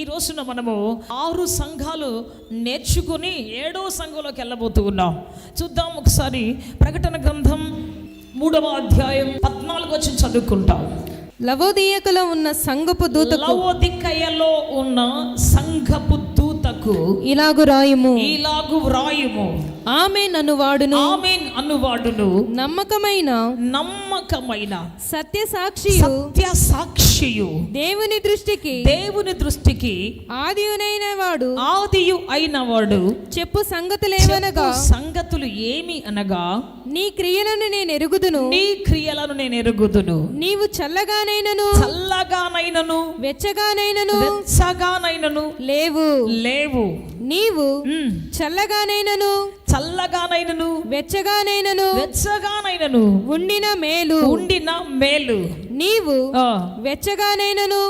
ఈ రోజున మనము 6 సంఘాలు నేర్చుకుని 7వ సంఘంలోకి వెళ్ళబోతూ ఉన్నాం. చూద్దాం ఒకసారి. ప్రకటన గ్రంథం 3వ అధ్యాయం 14 వచ్చి చదువుకుంటాం. లవోదికయలో ఉన్న సంఘపు దూతకు, లవోదికయలో ఉన్న సంఘపు దూతకు ఇలాగు వ్రాయుము, ఆమేన్ అనువాడును నమ్మకమైన సత్యసాక్షియు దేవుని దృష్టికి ఆదియు అయినవాడు చెప్పు సంగతులు ఏమి అనగా, నీ క్రియలను నేను ఎరుగుదును. నీవు చల్లగానైనను వెచ్చగానైనను లేవు. నీవు చల్లగానైనను వెచ్చగానైనను ఉండిన మేలు. నీవు వెచ్చగానైనను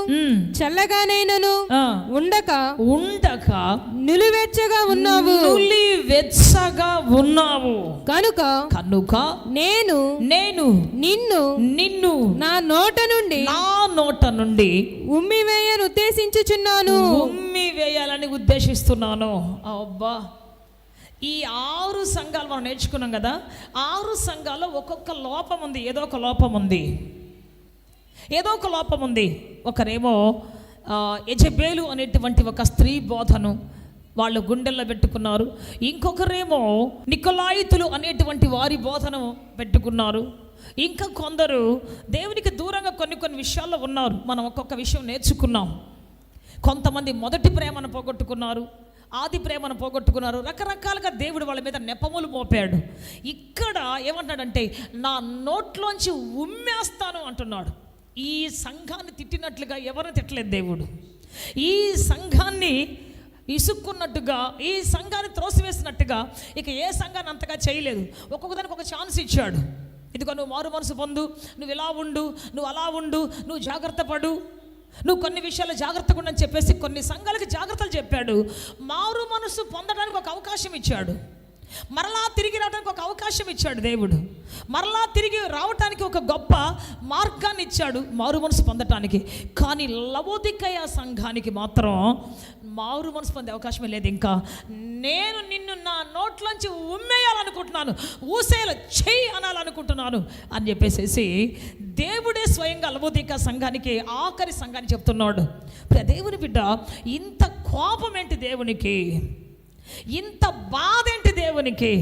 చల్లగానైనను ఉండక నులివెచ్చగా ఉన్నావు. కనుక నేను నిన్ను నా నోట నుండి ఉమ్మివేయాలని ఉద్దేశిస్తున్నాను. అబ్బా, ఈ 6 సంఘాలు మనం నేర్చుకున్నాం కదా. 6 సంఘాల్లో ఒక్కొక్క లోపం ఉంది, ఏదో ఒక లోపం ఉంది. ఒకరేమో యెజబేలు అనేటువంటి ఒక స్త్రీ బోధను వాళ్ళు గుండెల్లో పెట్టుకున్నారు. ఇంకొకరేమో నికొలాయితులు అనేటువంటి వారి బోధను పెట్టుకున్నారు. ఇంకా కొందరు దేవునికి దూరంగా కొన్ని విషయాల్లో ఉన్నారు. మనం ఒక్కొక్క విషయం నేర్చుకున్నాం. కొంతమంది మొదటి ప్రేమను పోగొట్టుకున్నారు, ఆది ప్రేమను పోగొట్టుకున్నారు. రకరకాలుగా దేవుడు వాళ్ళ మీద నెపములు మోపాడు. ఇక్కడ ఏమంటాడంటే, నా నోట్లోంచి ఉమ్మేస్తాను అంటున్నాడు. ఈ సంఘాన్ని తిట్టినట్లుగా ఎవరిని తిట్టలేదు దేవుడు. ఈ సంఘాన్ని ఇసుక్కున్నట్టుగా, ఈ సంఘాన్ని త్రోసివేసినట్టుగా ఇక ఏ సంఘాన్ని అంతగా చేయలేదు. ఒక్కొక్కదానికి ఒక ఛాన్స్ ఇచ్చాడు. ఇదిగో నువ్వు మారు మనసు పొందు, నువ్వు ఇలా ఉండు, నువ్వు అలా ఉండు, నువ్వు జాగ్రత్త పడు, నువ్వు కొన్ని విషయాలు జాగ్రత్తగా ఉండని చెప్పేసి కొన్ని సంఘాలకి జాగ్రత్తలు చెప్పాడు. మారు మనసు పొందడానికి ఒక అవకాశం ఇచ్చాడు. మరలా తిరిగి రావడానికి ఒక అవకాశం ఇచ్చాడు దేవుడు. మరలా తిరిగి రావటానికి ఒక గొప్ప మార్గాన్ని ఇచ్చాడు మారు మనసు పొందటానికి. కానీ లవోదికయ సంఘానికి మాత్రం మారు మనసు పొందే అవకాశమే లేదు. ఇంకా నేను నిన్ను నా నోట్లోంచి ఉమ్మేయాలనుకుంటున్నాను, ఊసేలా చెయ్యి అనాలనుకుంటున్నాను అని చెప్పేసి దేవుడే స్వయంగా లవోదిక సంఘానికి, ఆఖరి సంఘానికి చెప్తున్నాడు. దేవుని బిడ్డ, ఇంత కోపం ఏంటి దేవునికి? ఇంత బాధ ఏంటి దేవునికి?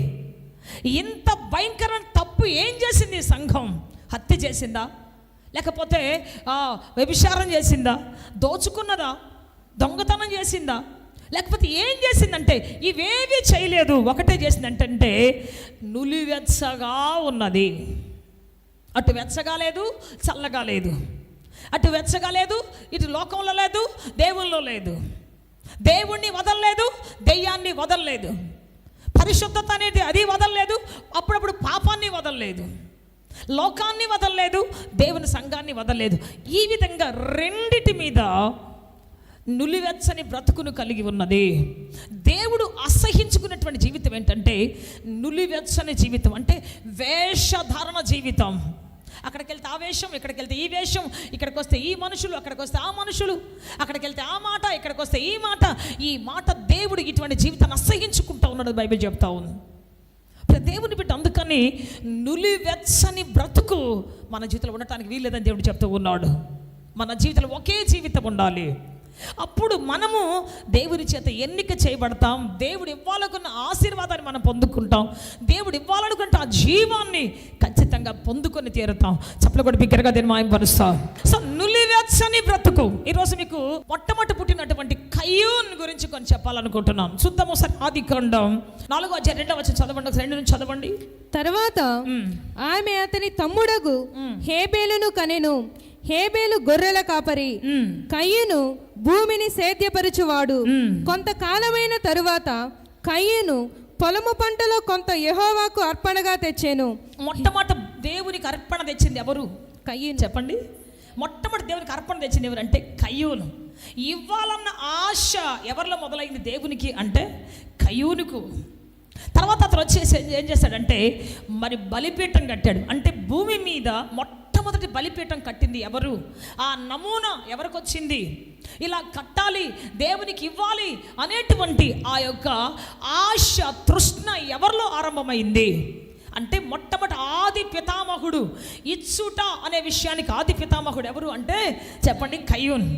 ఇంత భయంకరమైన తప్పు ఏం చేసింది ఈ సంఘం? హత్య చేసిందా? లేకపోతే వ్యభిచారం చేసిందా? దోచుకున్నదా? దొంగతనం చేసిందా? లేకపోతే ఏం చేసిందంటే ఇవేవి చేయలేదు. ఒకటే చేసిందంటే నులివెచ్చగా ఉన్నది. అటు వెచ్చగా లేదు, చల్లగా లేదు. అటు వెచ్చగా లేదు, ఇటు లోకంలో లేదు, దేవుల్లో లేదు. దేవుణ్ణి వదలలేదు, దెయ్యాన్ని వదలలేదు. పరిశుద్ధత అనేది అది వదలలేదు. అప్పుడప్పుడు పాపాన్ని వదలలేదు, లోకాన్ని వదలలేదు, దేవుని సంఘాన్ని వదలలేదు. ఈ విధంగా రెండిటి మీద నులివెచ్చని బ్రతుకును కలిగి ఉన్నది. దేవుడు అసహించుకున్నటువంటి జీవితం ఏంటంటే నులివెచ్చని జీవితం, అంటే వేషధారణ జీవితం. అక్కడికి వెళ్తే ఆ వేషం, ఇక్కడికి వెళ్తే ఈ వేషం, ఇక్కడికి వస్తే ఈ మనుషులు, అక్కడికి వస్తే ఆ మనుషులు, అక్కడికి వెళ్తే ఆ మాట, ఇక్కడికి వస్తే ఈ మాట. ఈ మాట దేవుడు ఇటువంటి జీవితాన్ని అసహించుకుంటా ఉన్నాడు, బైబిల్ చెప్తా ఉంది. దేవుని బిడ్డ, అందుకని నులివెచ్చని బ్రతుకు మన జీవితంలో ఉండటానికి వీల్లేదని దేవుడు చెప్తూ ఉన్నాడు. మన జీవితంలో ఒకే జీవితం ఉండాలి. అప్పుడు మనము దేవుని చేత ఎన్నిక చేయబడతాం. దేవుడు ఇవ్వాలనుకున్న ఆశీర్వాదాన్ని మనం పొందుకుంటాం. దేవుడు ఇవ్వాలనుకుంటే ఆ జీవాన్ని ఖచ్చితంగా పొందుకొని తీరుతాం. చప్పలు కూడా బిగ్గరగా దీన్ని మాయంపరుస్తాం. సో నులివెచ్చని బ్రతుకు. ఈరోజు మీకు మొట్టమొదటి పుట్టినటువంటి కయ్యూన్ గురించి కొన్ని చెప్పాలనుకుంటున్నాం. చూద్దాము ఒకసారి. ఆదికాండం 4వ అధ్యాయం 2వ వచనం చదవండి. 2 నుంచి చదవండి. తర్వాత ఆమె అతని తమ్ముడగు హేబేలును కనెను. హేబేలు గొర్రెల కాపరి, కయ్యూను భూమిని సేద్యపరచువాడు. కొంతకాలమైన తరువాత కయ్యూను పొలము పంటలో కొంత యెహోవాకు అర్పణగా తెచ్చాను. మొట్టమొదటి దేవునికి అర్పణ తెచ్చింది ఎవరు? కయ్యూను. చెప్పండి. మొట్టమొదటి దేవునికి అర్పణ తెచ్చింది ఎవరంటే కయ్యూను. ఇవ్వాలన్న ఆశ ఎవరిలో మొదలైంది దేవునికి అంటే కయ్యూనుకు. తర్వాత అతను వచ్చేసి ఏం చేశాడంటే మరి బలిపీఠం కట్టాడు. అంటే భూమి మీద మొట్టమొదటి మొట్టమొదటి బలిపీఠం కట్టింది ఎవరు? ఆ నమూనా ఎవరికి వచ్చింది? ఇలా కట్టాలి, దేవునికి ఇవ్వాలి అనేటువంటి ఆ యొక్క ఆశ, తృష్ణ ఎవరిలో ఆరంభమైంది అంటే మొట్టమొదటి ఆది పితామహుడు. ఇచ్చుట అనే విషయానికి ఆది పితామహుడు ఎవరు అంటే చెప్పండి, కయ్యూన్.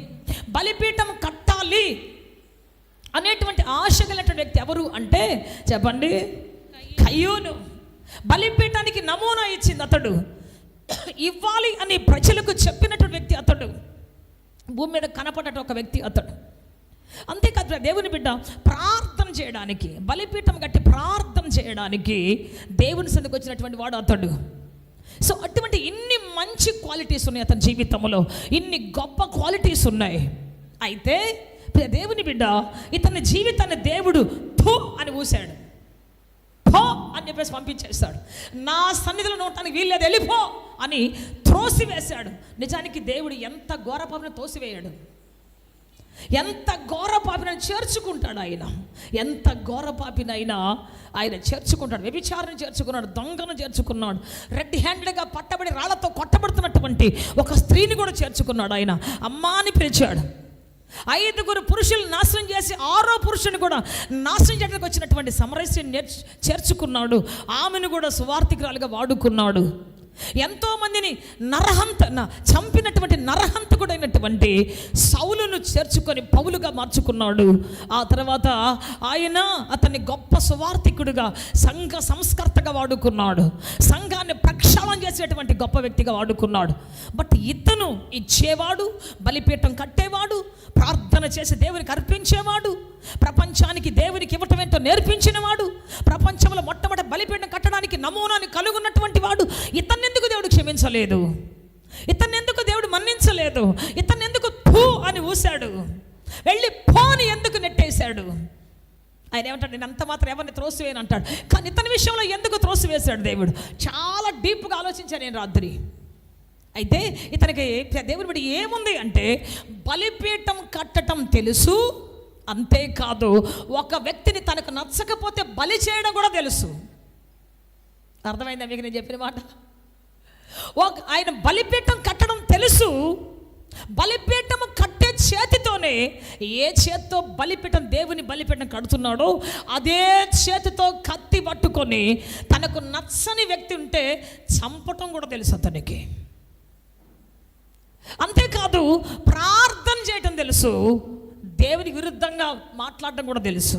బలిపీఠం కట్టాలి అనేటువంటి ఆశ కలిగినటువంటి వ్యక్తి ఎవరు అంటే చెప్పండి, కయ్యూను. బలిపీఠానికి నమూనా ఇచ్చింది అతడు, ఇవ్వాలి అని ప్రజలకు చెప్పినటువంటి వ్యక్తి అతడు, భూమి మీద కనపడట ఒక వ్యక్తి అతడు. అంతేకాదు దేవుని బిడ్డ ప్రార్థన చేయడానికి, బలిపీఠం కట్టి ప్రార్థన చేయడానికి దేవుని సన్నిధికి వచ్చినటువంటి వాడు అతడు. సో అటువంటి ఇన్ని మంచి క్వాలిటీస్ ఉన్నాయి అతని జీవితంలో, ఇన్ని గొప్ప క్వాలిటీస్ ఉన్నాయి. అయితే దేవుని బిడ్డ ఇతని జీవితాన్ని దేవుడు థూ అని ఊసాడు, పో అని చెప్పేసి పంపించేస్తాడు. నా సన్నిధిలో ఉండటానికి వీల్లేదు, వెళ్ళిపో అని త్రోసివేశాడు. నిజానికి దేవుడు ఎంత ఘోర పాపిని తోసివేయాడు, ఎంత ఘోర పాపిని చేర్చుకుంటాడు ఆయన, ఎంత ఘోర పాపినైనా ఆయన చేర్చుకుంటాడు. వ్యభిచారం చేర్చుకున్నాడు, దొంగను చేర్చుకున్నాడు, రెడ్ హ్యాండెడ్గా పట్టబడి రాళ్లతో కొట్టబడుతున్నటువంటి ఒక స్త్రీని కూడా చేర్చుకున్నాడు. ఆయన అమ్మా అని పిలిచాడు. 5 పురుషులు నాశనం చేసి 6వ పురుషుని కూడా నాశనం చేయడానికి వచ్చినటువంటి సమరస్యని చేర్చుకున్నాడు. ఆమెను కూడా సువార్థికురాలుగా వాడుకున్నాడు. ఎంతోమందిని చంపినటువంటి నరహంతకుడైనటువంటి సౌలును చేర్చుకొని పౌలుగా మార్చుకున్నాడు. ఆ తర్వాత ఆయన అతన్ని గొప్ప సువార్థికుడుగా, సంఘ సంస్కర్తగా వాడుకున్నాడు, సంఘాన్ని ప్రక్షాళన చేసేటువంటి గొప్ప వ్యక్తిగా వాడుకున్నాడు. బట్ ఇతను ఇచ్చేవాడు, బలిపీఠం కట్టేవాడు, ప్రార్థన చేసి దేవునికి అర్పించేవాడు, ప్రపంచానికి దేవునికి ఇవ్వటం ఏంటో నేర్పించినవాడు, ప్రపంచంలో మొట్టమొదటి బలిపీఠం కట్టడానికి నమూనాని కలుగున్నటువంటి వాడు. ఇతన్ని ఎందుకు దేవుడు క్షమించలేదు? ఇతన్ని ఎందుకు దేవుడు మన్నించలేదు? ఇతన్ని ఎందుకు థూ అని ఊశాడు? వెళ్ళి పోని ఎందుకు నెట్టేశాడు? ఆయన ఏమంటాడు, నేను అంత మాత్రం ఎవరిని త్రోసివేయను అంటాడు. కానీ ఇతని విషయంలో ఎందుకు త్రోసివేశాడు దేవుడు? చాలా డీప్గా ఆలోచించాను నేను రాత్రి. అయితే ఇతనికి దేవుని బట్టి ఏముంది అంటే బలిపీఠం కట్టడం తెలుసు, అంతేకాదు ఒక వ్యక్తిని తనకు నచ్చకపోతే బలి చేయడం కూడా తెలుసు. అర్థమైందా మీకు నేను చెప్పిన మాట? ఆయన బలిపీఠం కట్టడం తెలుసు, బలిపీఠం కట్టే చేతితోనే, ఏ చేతితో బలిపీఠం దేవుని బలిపీఠం కడుతున్నాడో అదే చేతితో కత్తి పట్టుకొని తనకు నచ్చని వ్యక్తి ఉంటే చంపటం కూడా తెలుసు అతనికి. అంతేకాదు ప్రార్థన చేయటం తెలుసు, దేవునికి విరుద్ధంగా మాట్లాడడం కూడా తెలుసు.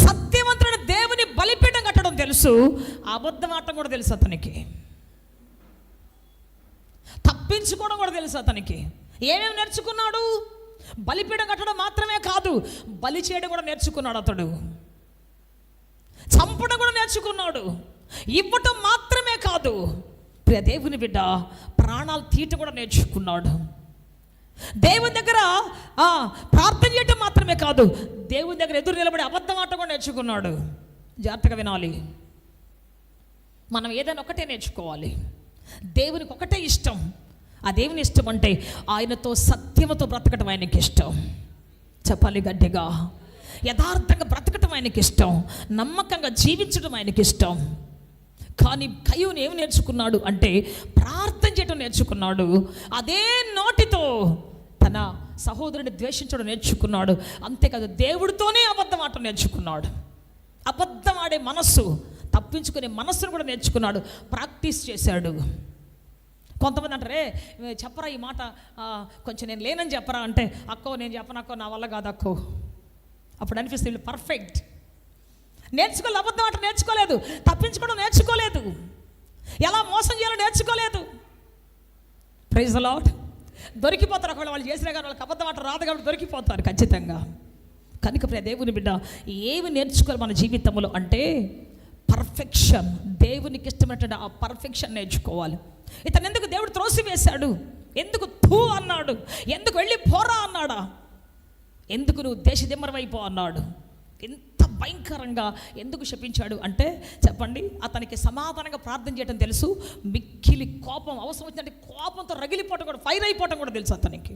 సత్యవంతుడైన దేవుని బలిపీఠం కట్టడం తెలుసు, అబద్ధం ఆడటం కూడా తెలుసు అతనికి. తప్పించుకోవడం కూడా తెలుసు అతనికి. ఏమేమి నేర్చుకున్నాడు? బలిపీఠం కట్టడం మాత్రమే కాదు, బలి చేయడం కూడా నేర్చుకున్నాడు అతడు. చంపడం కూడా నేర్చుకున్నాడు. ఇవ్వటం మాత్రమే కాదు, ప్రియ దేవుని బిడ్డ ప్రాణాలు తీట కూడా నేర్చుకున్నాడు. దేవుని దగ్గర ప్రార్థన చేయటం మాత్రమే కాదు, దేవుని దగ్గర ఎదురు నిలబడి అబద్ధం ఆట కూడా నేర్చుకున్నాడు. జాగ్రత్తగా వినాలి. మనం ఏదైనా ఒకటే నేర్చుకోవాలి. దేవునికి ఒకటే ఇష్టం. ఆ దేవుని ఇష్టం అంటే ఆయనతో సత్యముతో బ్రతకటం ఆయనకి ఇష్టం. చెప్పాలి గట్టిగా. యథార్థంగా బ్రతకటం ఆయనకి ఇష్టం, నమ్మకంగా జీవించడం ఆయనకి ఇష్టం. కానీ కయ్యూను ఏమి నేర్చుకున్నాడు అంటే ప్రార్థన చేయడం నేర్చుకున్నాడు. అదే నోటితో తన సహోదరుని ద్వేషించడం నేర్చుకున్నాడు. అంతేకాదు దేవుడితోనే అబద్ధం ఆడటం నేర్చుకున్నాడు. అబద్ధం ఆడే మనస్సు, తప్పించుకునే మనస్సును కూడా నేర్చుకున్నాడు, ప్రాక్టీస్ చేశాడు. కొంతమంది అంటారే, చెప్పరా ఈ మాట, కొంచెం నేను లేనని చెప్పరా అంటే, అక్కో నేను చెప్పను అక్కో, నా వల్ల కాదు అక్కో. అప్పుడు అనిపిస్తుంది వీళ్ళు పర్ఫెక్ట్. నేర్చుకోలేదు, అబద్ధం ఆట నేర్చుకోలేదు, తప్పించుకోవడం నేర్చుకోలేదు, ఎలా మోసం చేయాలో నేర్చుకోలేదు. Praise the lord. దొరికిపోతారు ఒకవేళ వాళ్ళు చేసినా కానీ వాళ్ళకి అబద్ధం ఆట రాదు కాబట్టి దొరికిపోతారు ఖచ్చితంగా. కనుక ప్రియ దేవుని బిడ్డ ఏమి నేర్చుకోవాలి మన జీవితంలో అంటే పర్ఫెక్షన్. దేవునికి ఇష్టమైనటువంటి ఆ పర్ఫెక్షన్ నేర్చుకోవాలి. ఇతను ఎందుకు దేవుడు త్రోసివేశాడు? ఎందుకు థూ అన్నాడు? ఎందుకు వెళ్ళి పోరా అన్నాడా? ఎందుకు నువ్వు దేశదిమ్మరవైపో అన్నాడు? ఎంత భయంకరంగా ఎందుకు శపించాడు అంటే చెప్పండి, అతనికి సమాధానంగా ప్రార్థన చేయడం తెలుసు, మిక్కిలి కోపం, అవసరం వచ్చినట్టు కోపంతో రగిలిపోవటం కూడా, ఫైర్ అయిపోవటం కూడా తెలుసు అతనికి.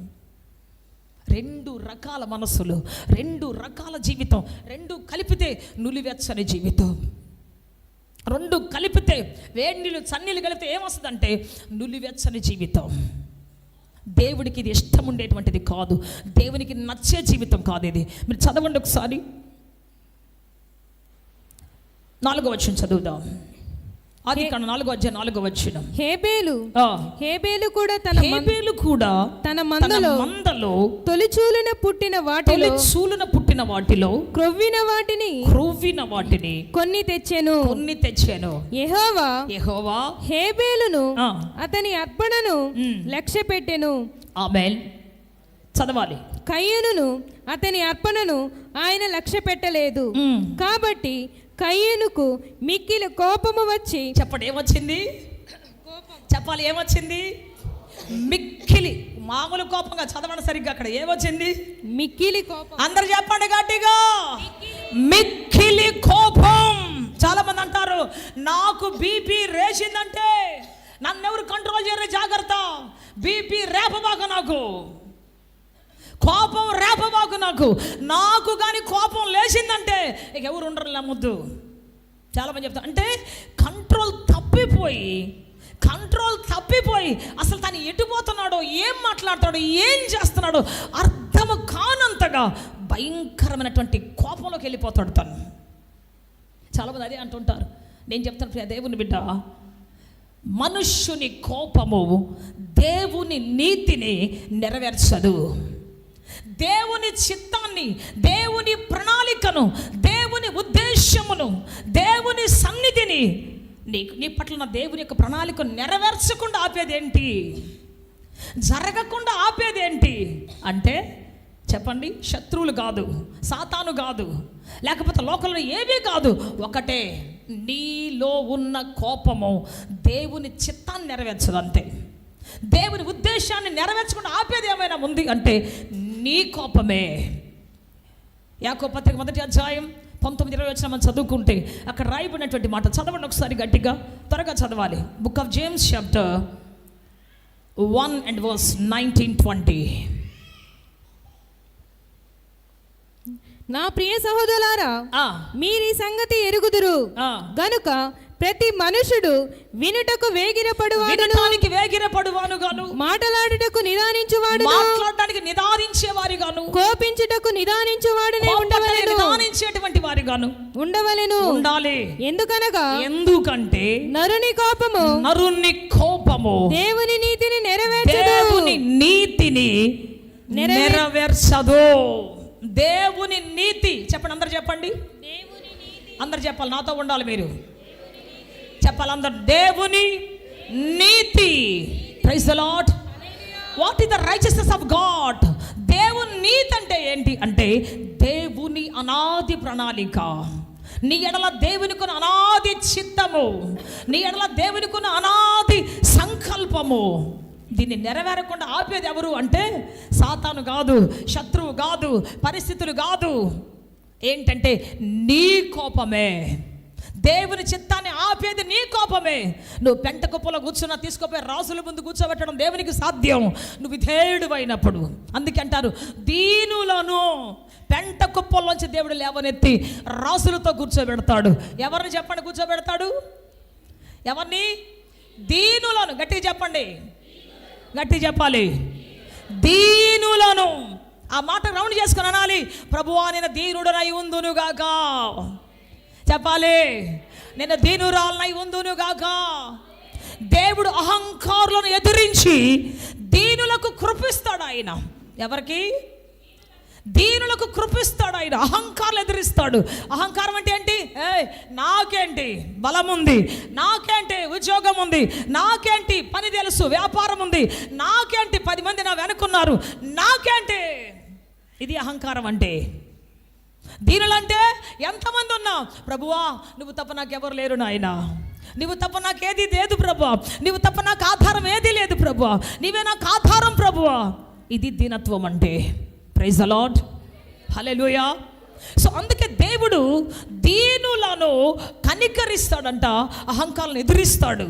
2 రకాల మనస్సులు, 2 రకాల జీవితం, 2 కలిపితే నులివెచ్చని జీవితం. రెండు కలిపితే, వేడి నీళ్ళు చన్నీళ్ళు కలిపితే ఏమొస్తుందంటే నులివెచ్చని జీవితం. దేవుడికి ఇది ఇష్టం ఉండేటువంటిది కాదు, దేవునికి నచ్చే జీవితం కాదు ఇది. మీరు చదవండి ఒకసారి 4వ వచనం చదువుదాం. ఆదికాండం 4వ అధ్యాయం 4వ వచనం. హేబేలు కూడా తన మందలో తొలిచూలున పుట్టిన వాటిలో క్రొవ్విన వాటిని కొన్ని తెచ్చెను. యెహోవా హేబేలును అతని అర్పణను లక్ష్యపెట్టెను. ఆమేన్. చదవాలి. కయీనును అతని అర్పణను ఆయన లక్ష్య పెట్టలేదు. కాబట్టి కయీనుకు మిక్కిలి కోపము వచ్చి, చెప్పండి ఏమొచ్చింది? చెప్పాలి, ఏమొచ్చింది? మిక్కిలి. మామూలు కోపంగా చదవండి సరిగ్గా. అక్కడ ఏమొచ్చింది? మిక్కిలి కోపం. అందరు చెప్పండి గట్టిగా, మిక్కిలి కోపం. చాలా మంది అంటారు, నాకు బీపీ రేసిందంటే నన్నెవరు కంట్రోల్ చేయరు, జాగ్రత్త. బీపీ రేపబాక, నాకు కోపం రేపబాకు. నాకు కానీ కోపం లేచిందంటే ఇక ఎవరు ఉండరు, నమ్మొద్దు. చాలామంది చెప్తారు, అంటే కంట్రోల్ తప్పిపోయి అసలు తను ఎటుపోతున్నాడో, ఏం మాట్లాడతాడో, ఏం చేస్తున్నాడో అర్థము కానంతగా భయంకరమైనటువంటి కోపంలోకి వెళ్ళిపోతాడు తను. చాలామంది అదే అంటుంటారు. నేను చెప్తాను, ప్రియ దేవుని బిడ్డ, మనుష్యుని కోపము దేవుని నీతిని నెరవేర్చదు. దేవుని చిత్తాన్ని, దేవుని ప్రణాళికను, దేవుని ఉద్దేశమును, దేవుని సన్నిధిని, నీ పట్ల నా దేవుని యొక్క ప్రణాళికను నెరవేర్చకుండా ఆపేదేంటి? జరగకుండా ఆపేదేంటి అంటే చెప్పండి, శత్రువులు కాదు, సాతాను కాదు, లేకపోతే లోకంలో ఏమీ కాదు. ఒకటే, నీలో ఉన్న కోపము దేవుని చిత్తాన్ని నెరవేర్చదు, అంతే. దేవుని ఉద్దేశాన్ని నెరవేర్చకుండా ఆపేది ఏమైనా ఉంది అంటే నీ కోపమే. యాకోబు పత్రిక 1వ అధ్యాయం 19-20 వచనం మనం చదువుకుంటే అక్కడ రాయబడినటువంటి మాట చదవండి ఒకసారి గట్టిగా, త్వరగా చదవాలి. Book of James chapter 1 and verse 19-20. నా ప్రియ సహోదరులారా, మీరీ సంగతి ఎరుగుదురు గనుక ప్రతి మనుషుడు వినుటకు వేగిరపడువానుగాను, మాటలాడుటకు నిదానించేవారుగాను, కోపించుటకు నిదానించేవాడనే నిదానించేటువంటి వారిగాను ఉండాలి. ఎందుకంటే నరుని కోపము దేవుని నీతిని నెరవేర్చదు. దేవుని నీతి చెప్పండి, అందరు చెప్పండి, అందరు చెప్పాలి, నాతో ఉండాలి, మీరు చెప్పాలి అందరు. దేవుని నీతి. Praise the Lord. What is the righteousness of God? దేవుని నీతి అంటే ఏంటి అంటే దేవుని అనాది ప్రణాళిక. నీ ఎడల దేవునికున్న అనాది చిత్తము, నీ ఎడల దేవునికున్న అనాది సంకల్పము. దీన్ని నెరవేరకుండా ఆపేది ఎవరు అంటే సాతాను కాదు, శత్రువు కాదు, పరిస్థితులు కాదు. ఏంటంటే నీ కోపమే. దేవుని చిత్తాన్ని ఆపేది నీ కోపమే. నువ్వు పెంట కుప్పలో కూర్చున్నా తీసుకుపోయి రాసుల ముందు కూర్చోబెట్టడం దేవునికి సాధ్యం, నువ్వు విధేయుడు అయినప్పుడు. అందుకే అంటారు, దీనులను పెంట కుప్పల్లోంచి దేవుడు లేవనెత్తి రాసులతో కూర్చోబెడతాడు. ఎవరిని చెప్పండి కూర్చోబెడతాడు? ఎవరిని? దీనులను. గట్టిగా చెప్పండి, గట్టిగా చెప్పాలి, దీనులను. ఆ మాట రౌండ్ చేసుకుని అనాలి, ప్రభువా నేను దీనుడనై ఉందునుగాక. చెప్పాలి, నేను దీనురాలనై ఉందునుగాక. దేవుడు అహంకారులను ఎదిరించి దీనులకు కృపిస్తాడు ఆయన. ఎవరికి? దీనులకు కృపిస్తాడు ఆయన. అహంకారాలు ఎదిరిస్తాడు. అహంకారం అంటే ఏంటి? నాకేంటి బలం ఉంది, నాకేంటి ఉద్యోగం ఉంది, నాకేంటి పని తెలుసు, వ్యాపారం ఉంది, నాకేంటి 10 మంది నా వెనుకున్నారు, నాకేంటి. ఇది అహంకారం అంటే. దీనులంటే ఎంతమంది ఉన్నా, ప్రభువా నువ్వు తప్ప నాకెవరు లేరు నాయనా, నువ్వు తప్ప నాకేది లేదు ప్రభువా, నువ్వు తప్ప నాకు ఆధారం ఏది లేదు ప్రభువా, నీవే నాకు ఆధారం ప్రభువా. ఇది దీనత్వం అంటే. Praise the lord, hallelujah. So అందుకే దేవుడు దీనులను కనికరిస్తాడంట, అహంకారాలను ఎదిరిస్తాడు.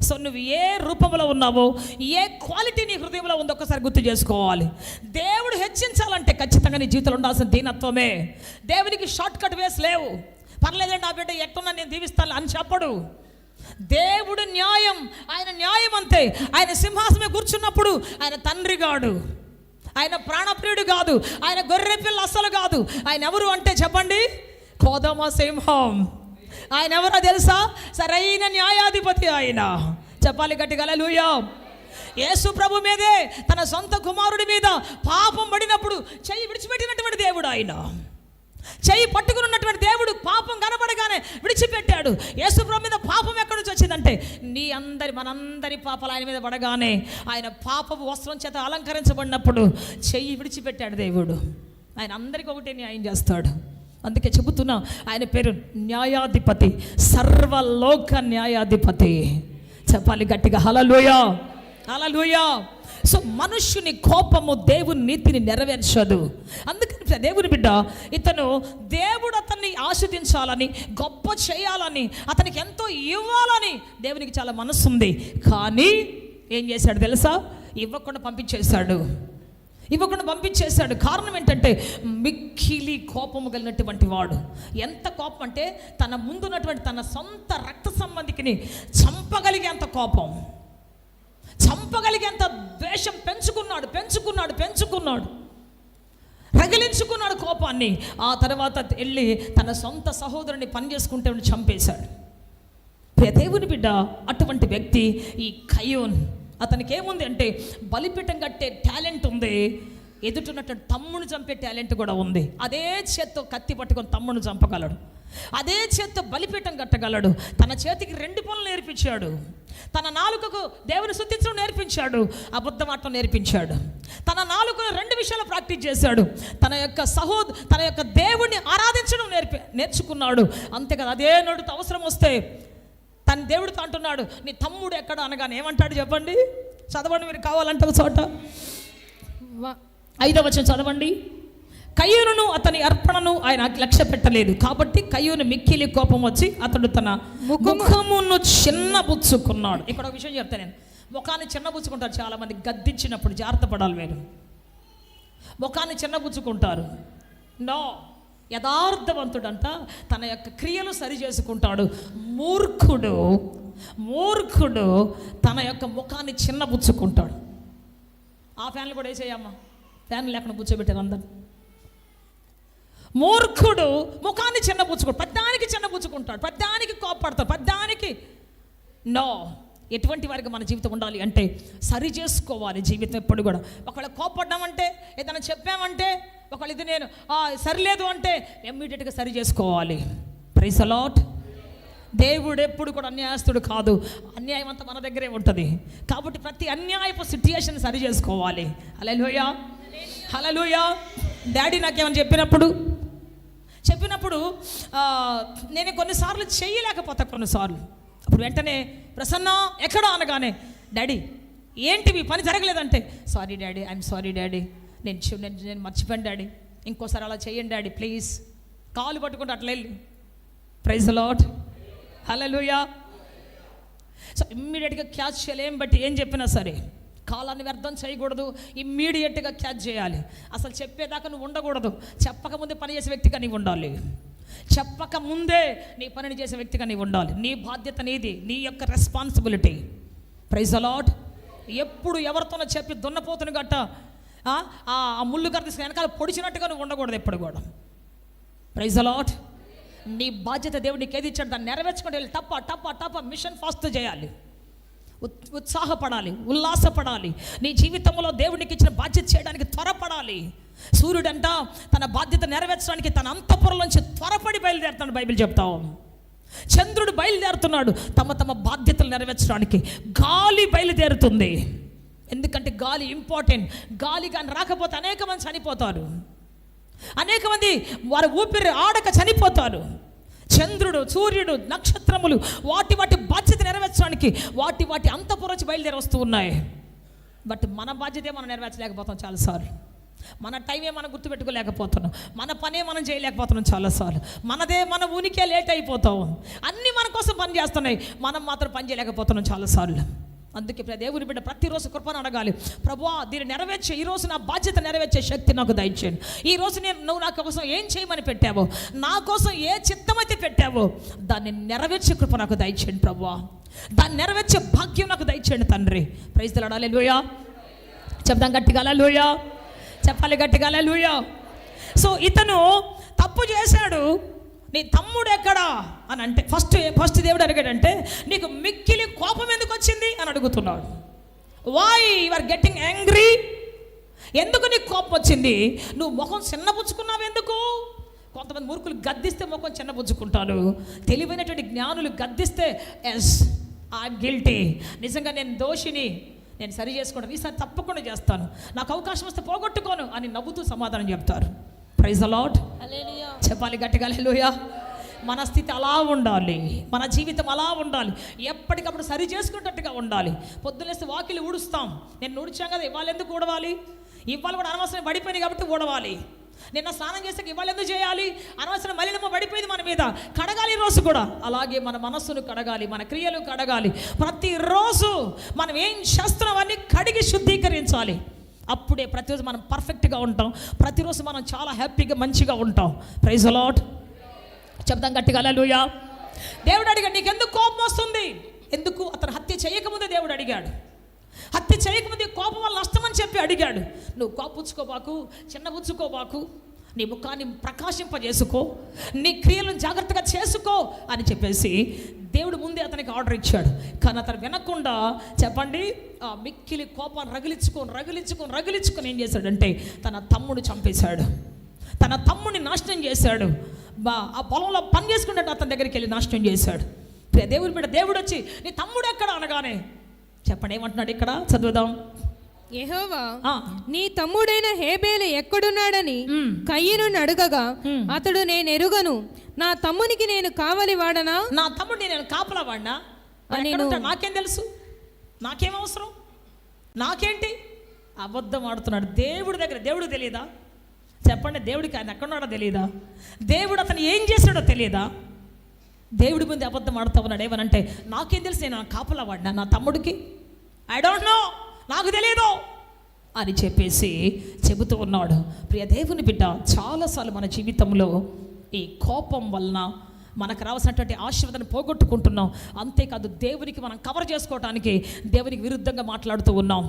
సో నువ్వు ఏ రూపంలో ఉన్నావో, ఏ క్వాలిటీ నీ హృదయంలో ఉందో ఒకసారి గుర్తు చేసుకోవాలి. దేవుడు హెచ్చించాలంటే ఖచ్చితంగా నీ జీవితంలో ఉండాల్సిన దీనత్వమే. దేవునికి షార్ట్ కట్ వేస్ లేవు. పర్లేదండి, ఆ బిడ్డ ఎట్టున్నా నేను దీవిస్తాను అని చెప్పడు. దేవుడు న్యాయం, ఆయన న్యాయం అంతే. ఆయన సింహాసనం కూర్చున్నప్పుడు ఆయన తండ్రి కాడు, ఆయన ప్రాణప్రియుడు కాదు, ఆయన గొర్రె పిల్ల అస్సలు కాదు. ఆయన ఎవరు అంటే చెప్పండి, కోదమ సింహం. ఆయన ఎవరో తెలుసా? సరైన న్యాయాధిపతి ఆయన. చెప్పాలి గట్టిగా హల్లెలూయా. యేసు ప్రభు మీదే, తన సొంత కుమారుడి మీద పాపం పడినప్పుడు చెయ్యి విడిచిపెట్టినటువంటి దేవుడు ఆయన. చెయ్యి పట్టుకుని ఉన్నటువంటి దేవుడు పాపం కనబడగానే విడిచిపెట్టాడు. యేసు ప్రభు మీద పాపం ఎక్కడి నుంచి వచ్చిందంటే మనందరి పాపాలు ఆయన మీద పడగానే ఆయన పాపపు వస్త్రం చేత అలంకరించబడినప్పుడు చెయ్యి విడిచిపెట్టాడు దేవుడు. ఆయన అందరికీ ఒకటే న్యాయం చేస్తాడు. అందుకే చెబుతున్నా, ఆయన పేరు న్యాయాధిపతి, సర్వలోక న్యాయాధిపతి. చెప్పాలి గట్టిగా హల్లెలూయా, హల్లెలూయా. సో మనుష్యుని కోపము దేవుని నీతిని నెరవేర్చదు. అందుకని దేవుని బిడ్డ, ఇతను దేవుడు అతన్ని ఆశీర్వదించాలని, గొప్ప చేయాలని, అతనికి ఎంతో ఇవ్వాలని దేవునికి చాలా మనసు ఉంది. కానీ ఏం చేశాడు తెలుసా? ఇవ్వకుండా పంపించేశాడు. కారణం ఏంటంటే మిక్కిలి కోపము కలిగినటువంటి వాడు. ఎంత కోపం అంటే తన ముందున్నటువంటి తన సొంత రక్త సంబంధికిని చంపగలిగేంత కోపం, చంపగలిగేంత ద్వేషం పెంచుకున్నాడు, రగిలించుకున్నాడు కోపాన్ని. ఆ తర్వాత వెళ్ళి తన సొంత సహోదరుని పని చేసుకుంటే చంపేశాడు. దేవుని బిడ్డ, అటువంటి వ్యక్తి ఈ కయోన్. అతనికి ఏముంది అంటే బలిపీఠం కట్టే టాలెంట్ ఉంది, ఎదుటిన్నటువంటి తమ్ముని చంపే టాలెంట్ కూడా ఉంది. అదే చేత్తో కత్తి పట్టుకొని తమ్ముని చంపగలడు, అదే చేత్తో బలిపీఠం కట్టగలడు. తన చేతికి 2 పనులు నేర్పించాడు. తన నాలుకకు దేవుని స్తుతించడం నేర్పించాడు, అబద్ధం ఆడటం నేర్పించాడు. తన నాలుకను 2 విషయాలు ప్రాక్టీస్ చేశాడు. తన యొక్క దేవుణ్ణి ఆరాధించడం నేర్చుకున్నాడు. అంతేకాదు, అదే నడుత అవసరం వస్తే తన దేవుడితో అంటున్నాడు, నీ తమ్ముడు ఎక్కడ అనగానే ఏమంటాడు చెప్పండి? చదవండి మీరు కావాలంటే చోట 5వ వచనం చదవండి. కయ్యూనును అతని అర్పణను ఆయన లక్ష్య పెట్టలేదు కాబట్టి కయ్యూను మిక్కిలి కోపం వచ్చి అతడు తన ముఖమును చిన్నబుచ్చుకున్నాడు. ఇక్కడ ఒక విషయం చెప్తాను నేను. ముఖాన్ని చిన్నబుచ్చుకుంటారు చాలామంది, గద్దించినప్పుడు జాగ్రత్త పడాలి మీరు. ముఖాన్ని చిన్నబుచ్చుకుంటారు. నో, యథార్థవంతుడంట తన యొక్క క్రియలు సరి చేసుకుంటాడు. మూర్ఖుడు తన యొక్క ముఖాన్ని చిన్నబుచ్చుకుంటాడు. ఆ ఫ్యాన్లు కూడా వేసేయమ్మా, ఫ్యాన్లు లేకుండా కూర్చోబెట్టారు అందరు. మూర్ఖుడు ముఖాన్ని చిన్నబుచ్చుకుంటాడు, పెద్దానికి చిన్నబుచ్చుకుంటాడు, పెద్దానికి కోపడతాడు, పెద్దానికి. నో, ఎటువంటి వారికి మన జీవితం ఉండాలి అంటే సరి చేసుకోవాలి జీవితం ఎప్పుడు కూడా. ఒకవేళ కోపడ్డామంటే, ఏదైనా చెప్పామంటే, ఒకవేళ ఇది నేను సరిలేదు అంటే ఇమ్మీడియట్గా సరి చేసుకోవాలి. Praise the Lord. దేవుడు ఎప్పుడు కూడా అన్యాయస్తుడు కాదు, అన్యాయం అంతా మన దగ్గరే ఉంటుంది. కాబట్టి ప్రతి అన్యాయపు సిట్యుయేషన్ సరి చేసుకోవాలి. హల్లెలూయా, హల్లెలూయా. డాడీ నాకేమని చెప్పినప్పుడు నేను కొన్నిసార్లు చేయలేకపోతా, కొన్నిసార్లు అప్పుడు వెంటనే ప్రసన్న ఎక్కడా అనగానే, డాడీ ఏంటి మీ పని జరగలేదంటే, sorry daddy, I'm sorry daddy, నేను మర్చిపోయాను డాడీ, ఇంకోసారి అలా చేయండి డాడీ ప్లీజ్. కాలు పట్టుకుంటే అట్లా వెళ్ళి. Praise the lord, hallelujah. So ఇమ్మీడియట్గా క్యాచ్ చేయలేం. బట్టి ఏం చెప్పినా సరే కాలాన్ని వ్యర్థం చేయకూడదు, ఇమ్మీడియట్గా క్యాచ్ చేయాలి. అసలు చెప్పేదాకా నువ్వు ఉండకూడదు. చెప్పకముందే పని చేసే వ్యక్తిగా నీవు ఉండాలి. చెప్పకముందే నీ పనిని చేసే వ్యక్తిగా నీవు ఉండాలి. నీ బాధ్యత నీది, నీ యొక్క రెస్పాన్సిబిలిటీ. Praise the lord. ఎప్పుడు ఎవరితోనో చెప్పి దున్నపోతుని గట్ట ఆ ముళ్ళు గారు తీసుకుని వెనకాల పొడిచినట్టుగా నువ్వు ఉండకూడదు ఎప్పుడు కూడా. Praise the Lord. నీ బాధ్యత దేవుడు నీకు ఏది ఇచ్చాడు దాన్ని నెరవేర్చుకుంటూ వెళ్ళి టప్ప మిషన్ ఫాస్ట్ చేయాలి. ఉత్సాహపడాలి, ఉల్లాసపడాలి. నీ జీవితంలో దేవుడికి ఇచ్చిన బాధ్యత చేయడానికి త్వరపడాలి. సూర్యుడంట తన బాధ్యత నెరవేర్చడానికి తన అంతఃపురంలోంచి త్వరపడి బయలుదేరుతాడు, బైబిల్ చెప్తాం. చంద్రుడు బయలుదేరుతున్నాడు తమ బాధ్యతలు నెరవేర్చడానికి. గాలి బయలుదేరుతుంది, ఎందుకంటే గాలి ఇంపార్టెంట్. గాలి కానీ రాకపోతే అనేక మంది చనిపోతారు, అనేక మంది వారి ఊపిరి ఆడక చనిపోతారు. చంద్రుడు, సూర్యుడు, నక్షత్రములు వాటి బాధ్యత నెరవేర్చడానికి వాటి అంతఃపురం బయలుదేరి వస్తూ ఉన్నాయి. బట్ మన బాధ్యతే మనం నెరవేర్చలేకపోతాం చాలాసార్లు. మన టైమే మనం గుర్తుపెట్టుకోలేకపోతున్నాం, మన పనే మనం చేయలేకపోతున్నాం చాలాసార్లు. మన ఉనికే లేట్ అయిపోతాం. అన్నీ మన కోసం పని చేస్తున్నాయి, మనం మాత్రం పని చేయలేకపోతున్నాం చాలాసార్లు. అందుకే దేవుని బిడ్డ ప్రతిరోజు కృపను అడగాలి. ప్రభువా, దీన్ని నెరవేర్చే, ఈరోజు నా బాధ్యత నెరవేర్చే శక్తి నాకు దయచేయండి. ఈరోజు నువ్వు నా కోసం ఏం చేయమని పెట్టావో, నా కోసం ఏ చిత్తమైతే పెట్టావో దాన్ని నెరవేర్చే కృప నాకు దయచేయండి ప్రభువా. దాన్ని నెరవేర్చే భాగ్యం నాకు దయచేయండి తండ్రి. Praise the lord. హల్లెలూయా. చెప్దాం గట్టిగా హల్లెలూయా. చెప్పాలి గట్టిగా హల్లెలూయా. సో ఇతను తప్పు చేశాడు. నీ తమ్ముడు ఎక్కడా అని అంటే ఫస్ట్ దేవుడు అడిగాడంటే, నీకు మిక్కిలి కోపం ఎందుకు వచ్చింది అని అడుగుతున్నాడు. Why you are getting angry? ఎందుకు నీకు కోపం వచ్చింది? నువ్వు ముఖం చిన్నపుచ్చుకున్నావు ఎందుకు? కొంతమంది మూర్ఖులు గద్దిస్తే ముఖం చిన్నపుచ్చుకుంటారు. తెలివైనటువంటి జ్ఞానులు గద్దిస్తే ఎస్ ఐఎమ్ గిల్టీ, నిజంగా నేను దోషిని, నేను సరి చేసుకుంటాను, ఈసారి తప్పకుండా చేస్తాను, నాకు అవకాశం వస్తే పోగొట్టుకోను అని నవ్వుతూ సమాధానం చెప్తారు. Praise the lord. హల్లెలూయా. చెప్పాలి గట్టిగా హల్లెలూయా. మన స్థితి అలా ఉండాలి, మన జీవితం అలా ఉండాలి, ఎప్పటికప్పుడు సరి చేసుకున్నట్టుగా ఉండాలి. పొద్దున్నేస్తే వాకిలి ఊడుస్తాం, నేను ఊడ్చాం కదా, ఇవాళ ఎందుకు ఊడవాలి? ఇవాళ కూడా అనవసరం పడిపోయింది కాబట్టి ఊడవాలి. నిన్న స్నానం చేస్తే ఇవాళ ఎందుకు చేయాలి? అనవసరం మలినమో పడిపోయింది మన మీద, కడగాలి రోజు కూడా. అలాగే మన మనస్సును కడగాలి, మన క్రియలు కడగాలి. ప్రతిరోజు మనం ఏం చేస్తున్నాం అన్నీ కడిగి శుద్ధీకరించాలి. అప్పుడే ప్రతిరోజు మనం పర్ఫెక్ట్గా ఉంటాం, ప్రతిరోజు మనం చాలా హ్యాపీగా మంచిగా ఉంటాం. Praise the Lord. చెప్తాం గట్టిగా హల్లెలూయా. దేవుడు అడిగాడు, నీకు ఎందుకు కోపం వస్తుంది? ఎందుకు? అతను హత్య చేయకముందే దేవుడు అడిగాడు. హత్య చేయకముందే కోపం వల్ల నష్టమని చెప్పి అడిగాడు. నువ్వు కోపుచ్చుకోబాకు, చిన్నబుచ్చుకోబాకు, నీ ముఖాన్ని ప్రకాశింపజేసుకో, నీ క్రియలను జాగ్రత్తగా చేసుకో అని చెప్పేసి దేవుడు ముందే అతనికి ఆర్డర్ ఇచ్చాడు. కానీ అతను వినకుండా, చెప్పండి, ఆ మిక్కిలి కోపాన్ని రగిలించుకొని ఏం చేశాడంటే తన తమ్ముడు చంపేశాడు, తన తమ్ముడిని నాశనం చేశాడు. ఆ పొలంలో పని చేసుకున్నట్టు అతని దగ్గరికి వెళ్ళి నాశనం చేశాడు. దేవుని బిడ్డ దేవుడు వచ్చి, నీ తమ్ముడు ఎక్కడ అనగానే, చెప్పండి ఏమంటున్నాడు ఇక్కడ, చదువుదాం. యెహోవా నీ తమ్ముడైన హేబేలు ఎక్కడున్నాడని కయీను అడగగా, అతడు నేను ఎరుగను, నా తమ్మునికి నేను కావలి వాడనా, నా తమ్ముడిని నేను కాపలా వాడినా, నాకేం తెలుసు, నాకేం అవసరం, నాకేంటి? అబద్ధం ఆడుతున్నాడు దేవుడి దగ్గర. దేవుడు తెలియదా? చెప్పండి, దేవుడికి ఆయన ఎక్కడున్నాడో తెలియదా? దేవుడు అతను ఏం చేశాడో తెలియదా? దేవుడి ముందు అబద్ధం ఆడుతూ ఉన్నాడు. ఏమనంటే, నాకేం తెలుసు, నేను కాపలా వాడినా నా తమ్ముడికి, ఐ డోంట్ నో, నాకు తెలియదు అని చెప్పేసి చెబుతూ ఉన్నాడు. ప్రియ దేవుని బిడ్డ, చాలాసార్లు మన జీవితంలో ఈ కోపం వలన మనకు రావాల్సినటువంటి ఆశీర్వాదాన్ని పోగొట్టుకుంటున్నాం. అంతేకాదు, దేవునికి మనం కవర్ చేసుకోవడానికి దేవునికి విరుద్ధంగా మాట్లాడుతూ ఉన్నాం.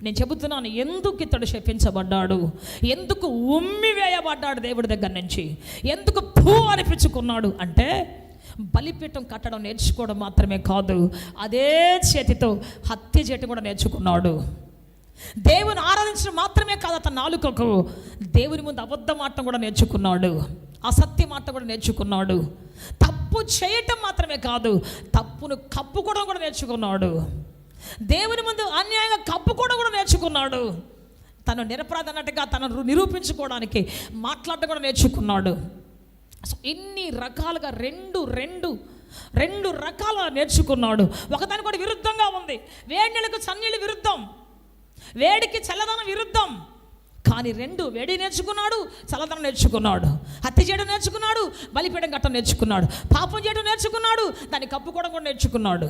నేను చెబుతున్నాను, ఎందుకు ఇతడు శపించబడ్డాడు, ఎందుకు ఉమ్మి వేయబడ్డాడు దేవుడి దగ్గర నుంచి, ఎందుకు భూ అనిపించుకున్నాడు అంటే, బలిపీఠం కట్టడం నేర్చుకోవడం మాత్రమే కాదు, అదే చేతితో హత్య చేయడం కూడా నేర్చుకున్నాడు. దేవుని ఆరాధించడం మాత్రమే కాదు, అతని నాలుకకు దేవుని ముందు అబద్ధం ఆడటం కూడా నేర్చుకున్నాడు, అసత్యం ఆడటం కూడా నేర్చుకున్నాడు. తప్పు చేయటం మాత్రమే కాదు, తప్పును కప్పుకోవడం కూడా నేర్చుకున్నాడు. దేవుని ముందు అన్యాయంగా కప్పుకోవడం కూడా నేర్చుకున్నాడు. తను నిరపరాధి అన్నట్టుగా తనను నిరూపించుకోవడానికి మాట్లాడటం కూడా నేర్చుకున్నాడు. సో ఇన్ని రకాలుగా రెండు రకాల నేర్చుకున్నాడు. ఒకదాని కూడా విరుద్ధంగా ఉంది. వేడి నీళ్ళకు చన్నీళ్ళు విరుద్ధం, వేడికి చల్లదనం విరుద్ధం. కానీ వేడి నేర్చుకున్నాడు, చల్లదనం నేర్చుకున్నాడు, హత్య చేయడం నేర్చుకున్నాడు, బలిపీఠం కట్టడం నేర్చుకున్నాడు, పాపం చేయడం నేర్చుకున్నాడు, దాన్ని కప్పుకోవడం కూడా నేర్చుకున్నాడు,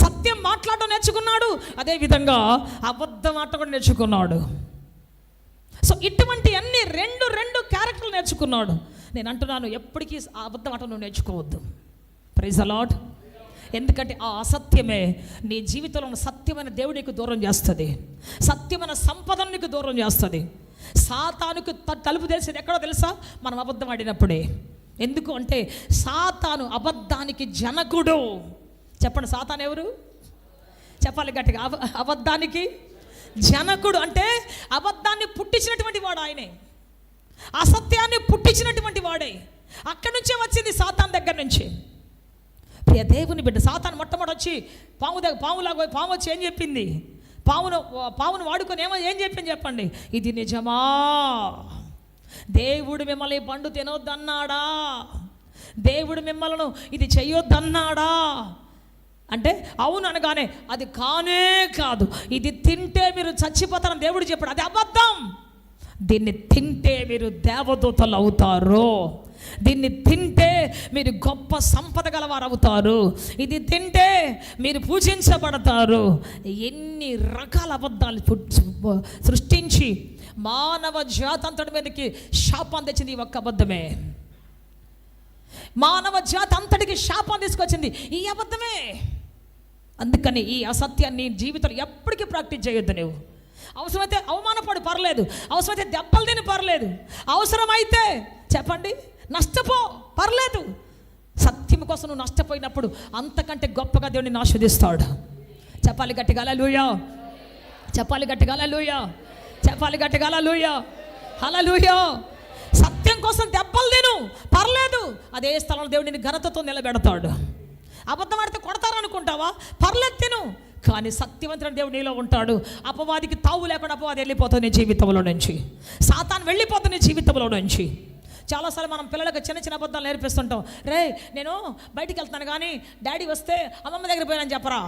సత్యం మాట్లాడడం నేర్చుకున్నాడు, అదేవిధంగా అబద్ధం ఆడటం కూడా నేర్చుకున్నాడు. సో ఇటువంటి అన్ని రెండు క్యారెక్టర్లు నేర్చుకున్నాడు. నేను అంటున్నాను, ఎప్పటికీ అబద్ధం ఆట నువ్వు నేర్చుకోవద్దు. Praise the lord. ఎందుకంటే ఆ అసత్యమే నీ జీవితంలో ఉన్న సత్యమైన దేవుడు నీకు దూరం చేస్తుంది, సత్యమైన సంపదను నీకు దూరం చేస్తుంది. సాతానుకు తలుపు తెలిసేది ఎక్కడో తెలుసా? మనం అబద్ధం ఆడినప్పుడే. ఎందుకు అంటే, సాతాను అబద్ధానికి జనకుడు. చెప్పండి, సాతాను ఎవరు? చెప్పాలి గట్టిగా. అబద్ధానికి జనకుడు అంటే అబద్ధాన్ని పుట్టించినటువంటి వాడు ఆయనే, అసత్యాన్ని పుట్టించినటువంటి వాడే. అక్కడి నుంచే వచ్చింది, సాతాన్ దగ్గర నుంచి. ప్రియ దేవుని బిడ్డ, సాతాను మొట్టమొదటి వచ్చి పాములాగా పాము వచ్చి ఏం చెప్పింది? పామును వాడుకొని ఏం చెప్పింది చెప్పండి? ఇది నిజమా? దేవుడు మిమ్మల్ని పండు తినొద్దన్నాడా? దేవుడు మిమ్మల్ని ఇది చెయ్యొద్దన్నాడా అంటే, అవును అనగానే, అది కానే కాదు, ఇది తింటే మీరు చచ్చిపోతారని దేవుడు చెప్పాడు. అది అబద్ధం. దీన్ని తింటే మీరు దేవదూతలు అవుతారు, దీన్ని తింటే మీరు గొప్ప సంపద గలవారు అవుతారు, ఇది తింటే మీరు పూజించబడతారు. ఎన్ని రకాల అబద్ధాలు సృష్టించి మానవ జాతంతటి మీదకి శాపం తెచ్చింది ఈ ఒక్క అబద్ధమే. మానవ జాతి అంతటికి శాపం తీసుకొచ్చింది ఈ అబద్ధమే. అందుకని ఈ అసత్యాన్ని జీవితంలో ఎప్పటికీ ప్రాక్టీస్ చేయొద్దు. నువ్వు అవసరమైతే అవమానపడి పర్లేదు, అవసరమైతే దెబ్బలు తిని పర్లేదు, అవసరమైతే చెప్పండి నష్టపో పర్లేదు. సత్యం కోసం నువ్వు నష్టపోయినప్పుడు అంతకంటే గొప్పగా దేవుడిని ఆశీర్వదిస్తాడు. చెప్పాలి గట్టిగా హల్లెలూయా, చెప్పాలి గట్టిగా హల్లెలూయా, చెప్పాలి గట్టిగా హల్లెలూయా, హల్లెలూయా. సత్యం కోసం దెబ్బలు తిను పర్లేదు, అదే స్థలంలో దేవుడిని ఘనతతో నిలబెడతాడు. అబద్ధం ఆడితే కొడతారనుకుంటావా? పర్లేదు తిను, కానీ సత్యవంతుడు దేవుడు నీలో ఉంటాడు. అపవాదికి తావు లేకుండా అపవాది వెళ్ళిపోతుంది నీ జీవితంలో నుంచి, సాతాను వెళ్ళిపోతుంది నీ జీవితంలో నుంచి. చాలాసార్లు మనం పిల్లలకు చిన్న చిన్న అబద్ధాలు నేర్పిస్తుంటాం. రే నేను బయటికి వెళ్తాను కానీ డాడీ వస్తే అమ్మమ్మ దగ్గర పోయానని చెప్పరా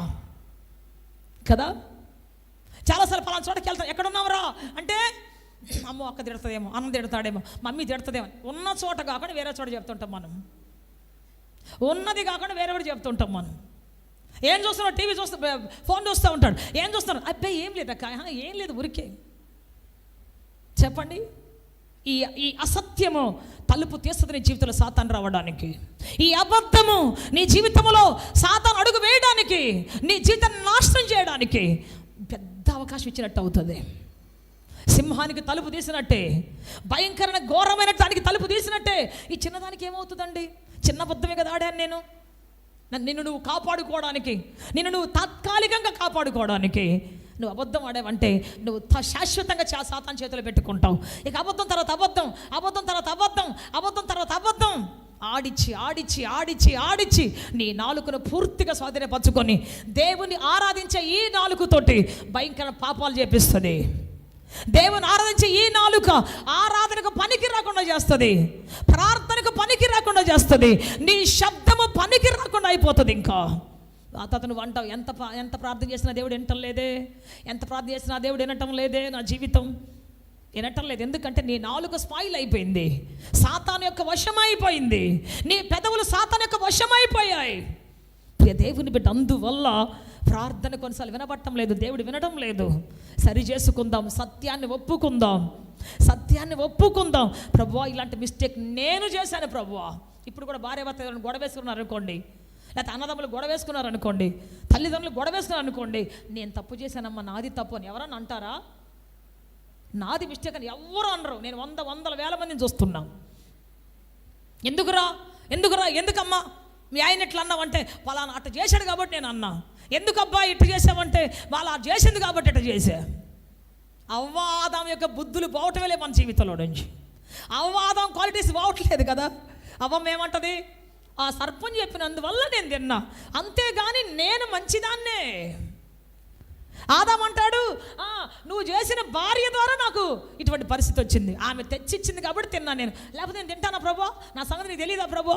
కదా. చాలాసార్లు పలానా చోటకి వెళ్తాను, ఎక్కడున్నావురా అంటే అమ్మో అక్క తిడతాదేమో, అన్న తిడతాడేమో, మమ్మీ తిడతాదేమో. ఉన్న చోట కాకుండా వేరే చోట చెప్తుంటాం మనం, ఉన్నది కాకుండా వేరే వాడు చెప్తుంటాం మనం. ఏం చూస్తున్నావు? టీవీ చూస్తూ ఫోన్ చూస్తూ ఉంటాడు. ఏం చూస్తున్నాడు? అబ్బాయి ఏం లేదు అక్క, ఏం లేదు ఊరికే. చెప్పండి, ఈ అసత్యము తలుపు తీస్తుంది నీ జీవితంలో సాతాను రావడానికి. ఈ అబద్ధము నీ జీవితంలో సాతాను అడుగు వేయడానికి, నీ జీవితాన్ని నాశనం చేయడానికి పెద్ద అవకాశం ఇచ్చినట్టు అవుతుంది. సింహానికి తలుపు తీసినట్టే, భయంకరమైన ఘోరమైన దానికి తలుపు తీసినట్టే ఈ చిన్నదానికి ఏమవుతుందండి? చిన్న అబద్ధమే కదా ఆడాను నేను. నిన్ను నువ్వు కాపాడుకోవడానికి, నిన్ను నువ్వు తాత్కాలికంగా కాపాడుకోవడానికి నువ్వు అబద్ధం ఆడావంటే నువ్వు శాశ్వతంగా సాతాను చేతులు పెట్టుకుంటావు. ఇక అబద్ధం తర్వాత అబద్ధం, అబద్ధం తర్వాత అబద్ధం, అబద్ధం తర్వాత అబద్ధం ఆడిచ్చి ఆడిచ్చి ఆడిచ్చి ఆడిచ్చి నీ నాలుకను పూర్తిగా స్వాధీనపరచుకొని దేవుని ఆరాధించే ఈ నాలుకతోటి భయంకర పాపాలు చేపిస్తుంది. దేవుని ఆరాధించే ఈ నాలుక ఆరాధనకు పనికి రాకుండా చేస్తుంది, ప్రార్థనకు పనికి రాకుండా చేస్తుంది, నీ శబ్దము పనికి రాకుండా అయిపోతుంది. ఇంకా అతను అంటావు ఎంత ప్రార్థన చేసినా దేవుడు వినటం లేదే, ఎంత ప్రార్థన చేసినా దేవుడు వినటం లేదే, నా జీవితం వినటం లేదు. ఎందుకంటే నీ నాలుక స్పాయిల్ అయిపోయింది, సాతాను యొక్క వశమైపోయింది, నీ పెదవులు సాతాను యొక్క వశమైపోయాయి. ప్రియ దేవుని బిడ్డ, అందువల్ల ప్రార్థన కొన్నిసార్లు వినబట్టం లేదు, దేవుడు వినడం లేదు. సరి చేసుకుందాం, సత్యాన్ని ఒప్పుకుందాం, సత్యాన్ని ఒప్పుకుందాం. ప్రభువా ఇలాంటి మిస్టేక్ నేను చేశాను ప్రభువా. ఇప్పుడు కూడా భార్య భర్త గొడవ వేసుకున్నారు అనుకోండి, లేకపోతే అన్నదమ్ములు గొడవ వేసుకున్నారు అనుకోండి, తల్లిదండ్రులు గొడవ వేసుకున్నారు అనుకోండి, నేను తప్పు చేశానమ్మా, నాది తప్పు అని ఎవరన్నా అంటారా? నాది మిస్టేక్ అని ఎవరు అనరు. నేను వందల వేల మందిని చూస్తున్నాం. ఎందుకురా ఎందుకమ్మా మీ ఆయన ఎట్లా అన్నావంటే వాళ్ళ అట్ట చేశాడు కాబట్టి నేను అన్నా. ఎందుకబ్బా ఇట్టు చేసావంటే వాళ్ళ చేసింది కాబట్టి ఇట్ట చేసా. అవ్వాదం యొక్క బుద్ధులు పోవటమే మన జీవితంలో నుంచి. అవ్వాదం క్వాలిటీస్ పోవట్లేదు కదా. అవ్వం ఏమంటది? ఆ సర్పంచ్ చెప్పినందువల్ల నేను తిన్నా, అంతేగాని నేను మంచిదాన్నే. ఆదాం అంటాడు, నువ్వు చేసిన భార్య ద్వారా నాకు ఇటువంటి పరిస్థితి వచ్చింది, ఆమె తెచ్చిచ్చింది కాబట్టి తిన్నా నేను, లేకపోతే నేను తింటానా ప్రభు? నా సంగతి నీకు తెలియదా ప్రభు?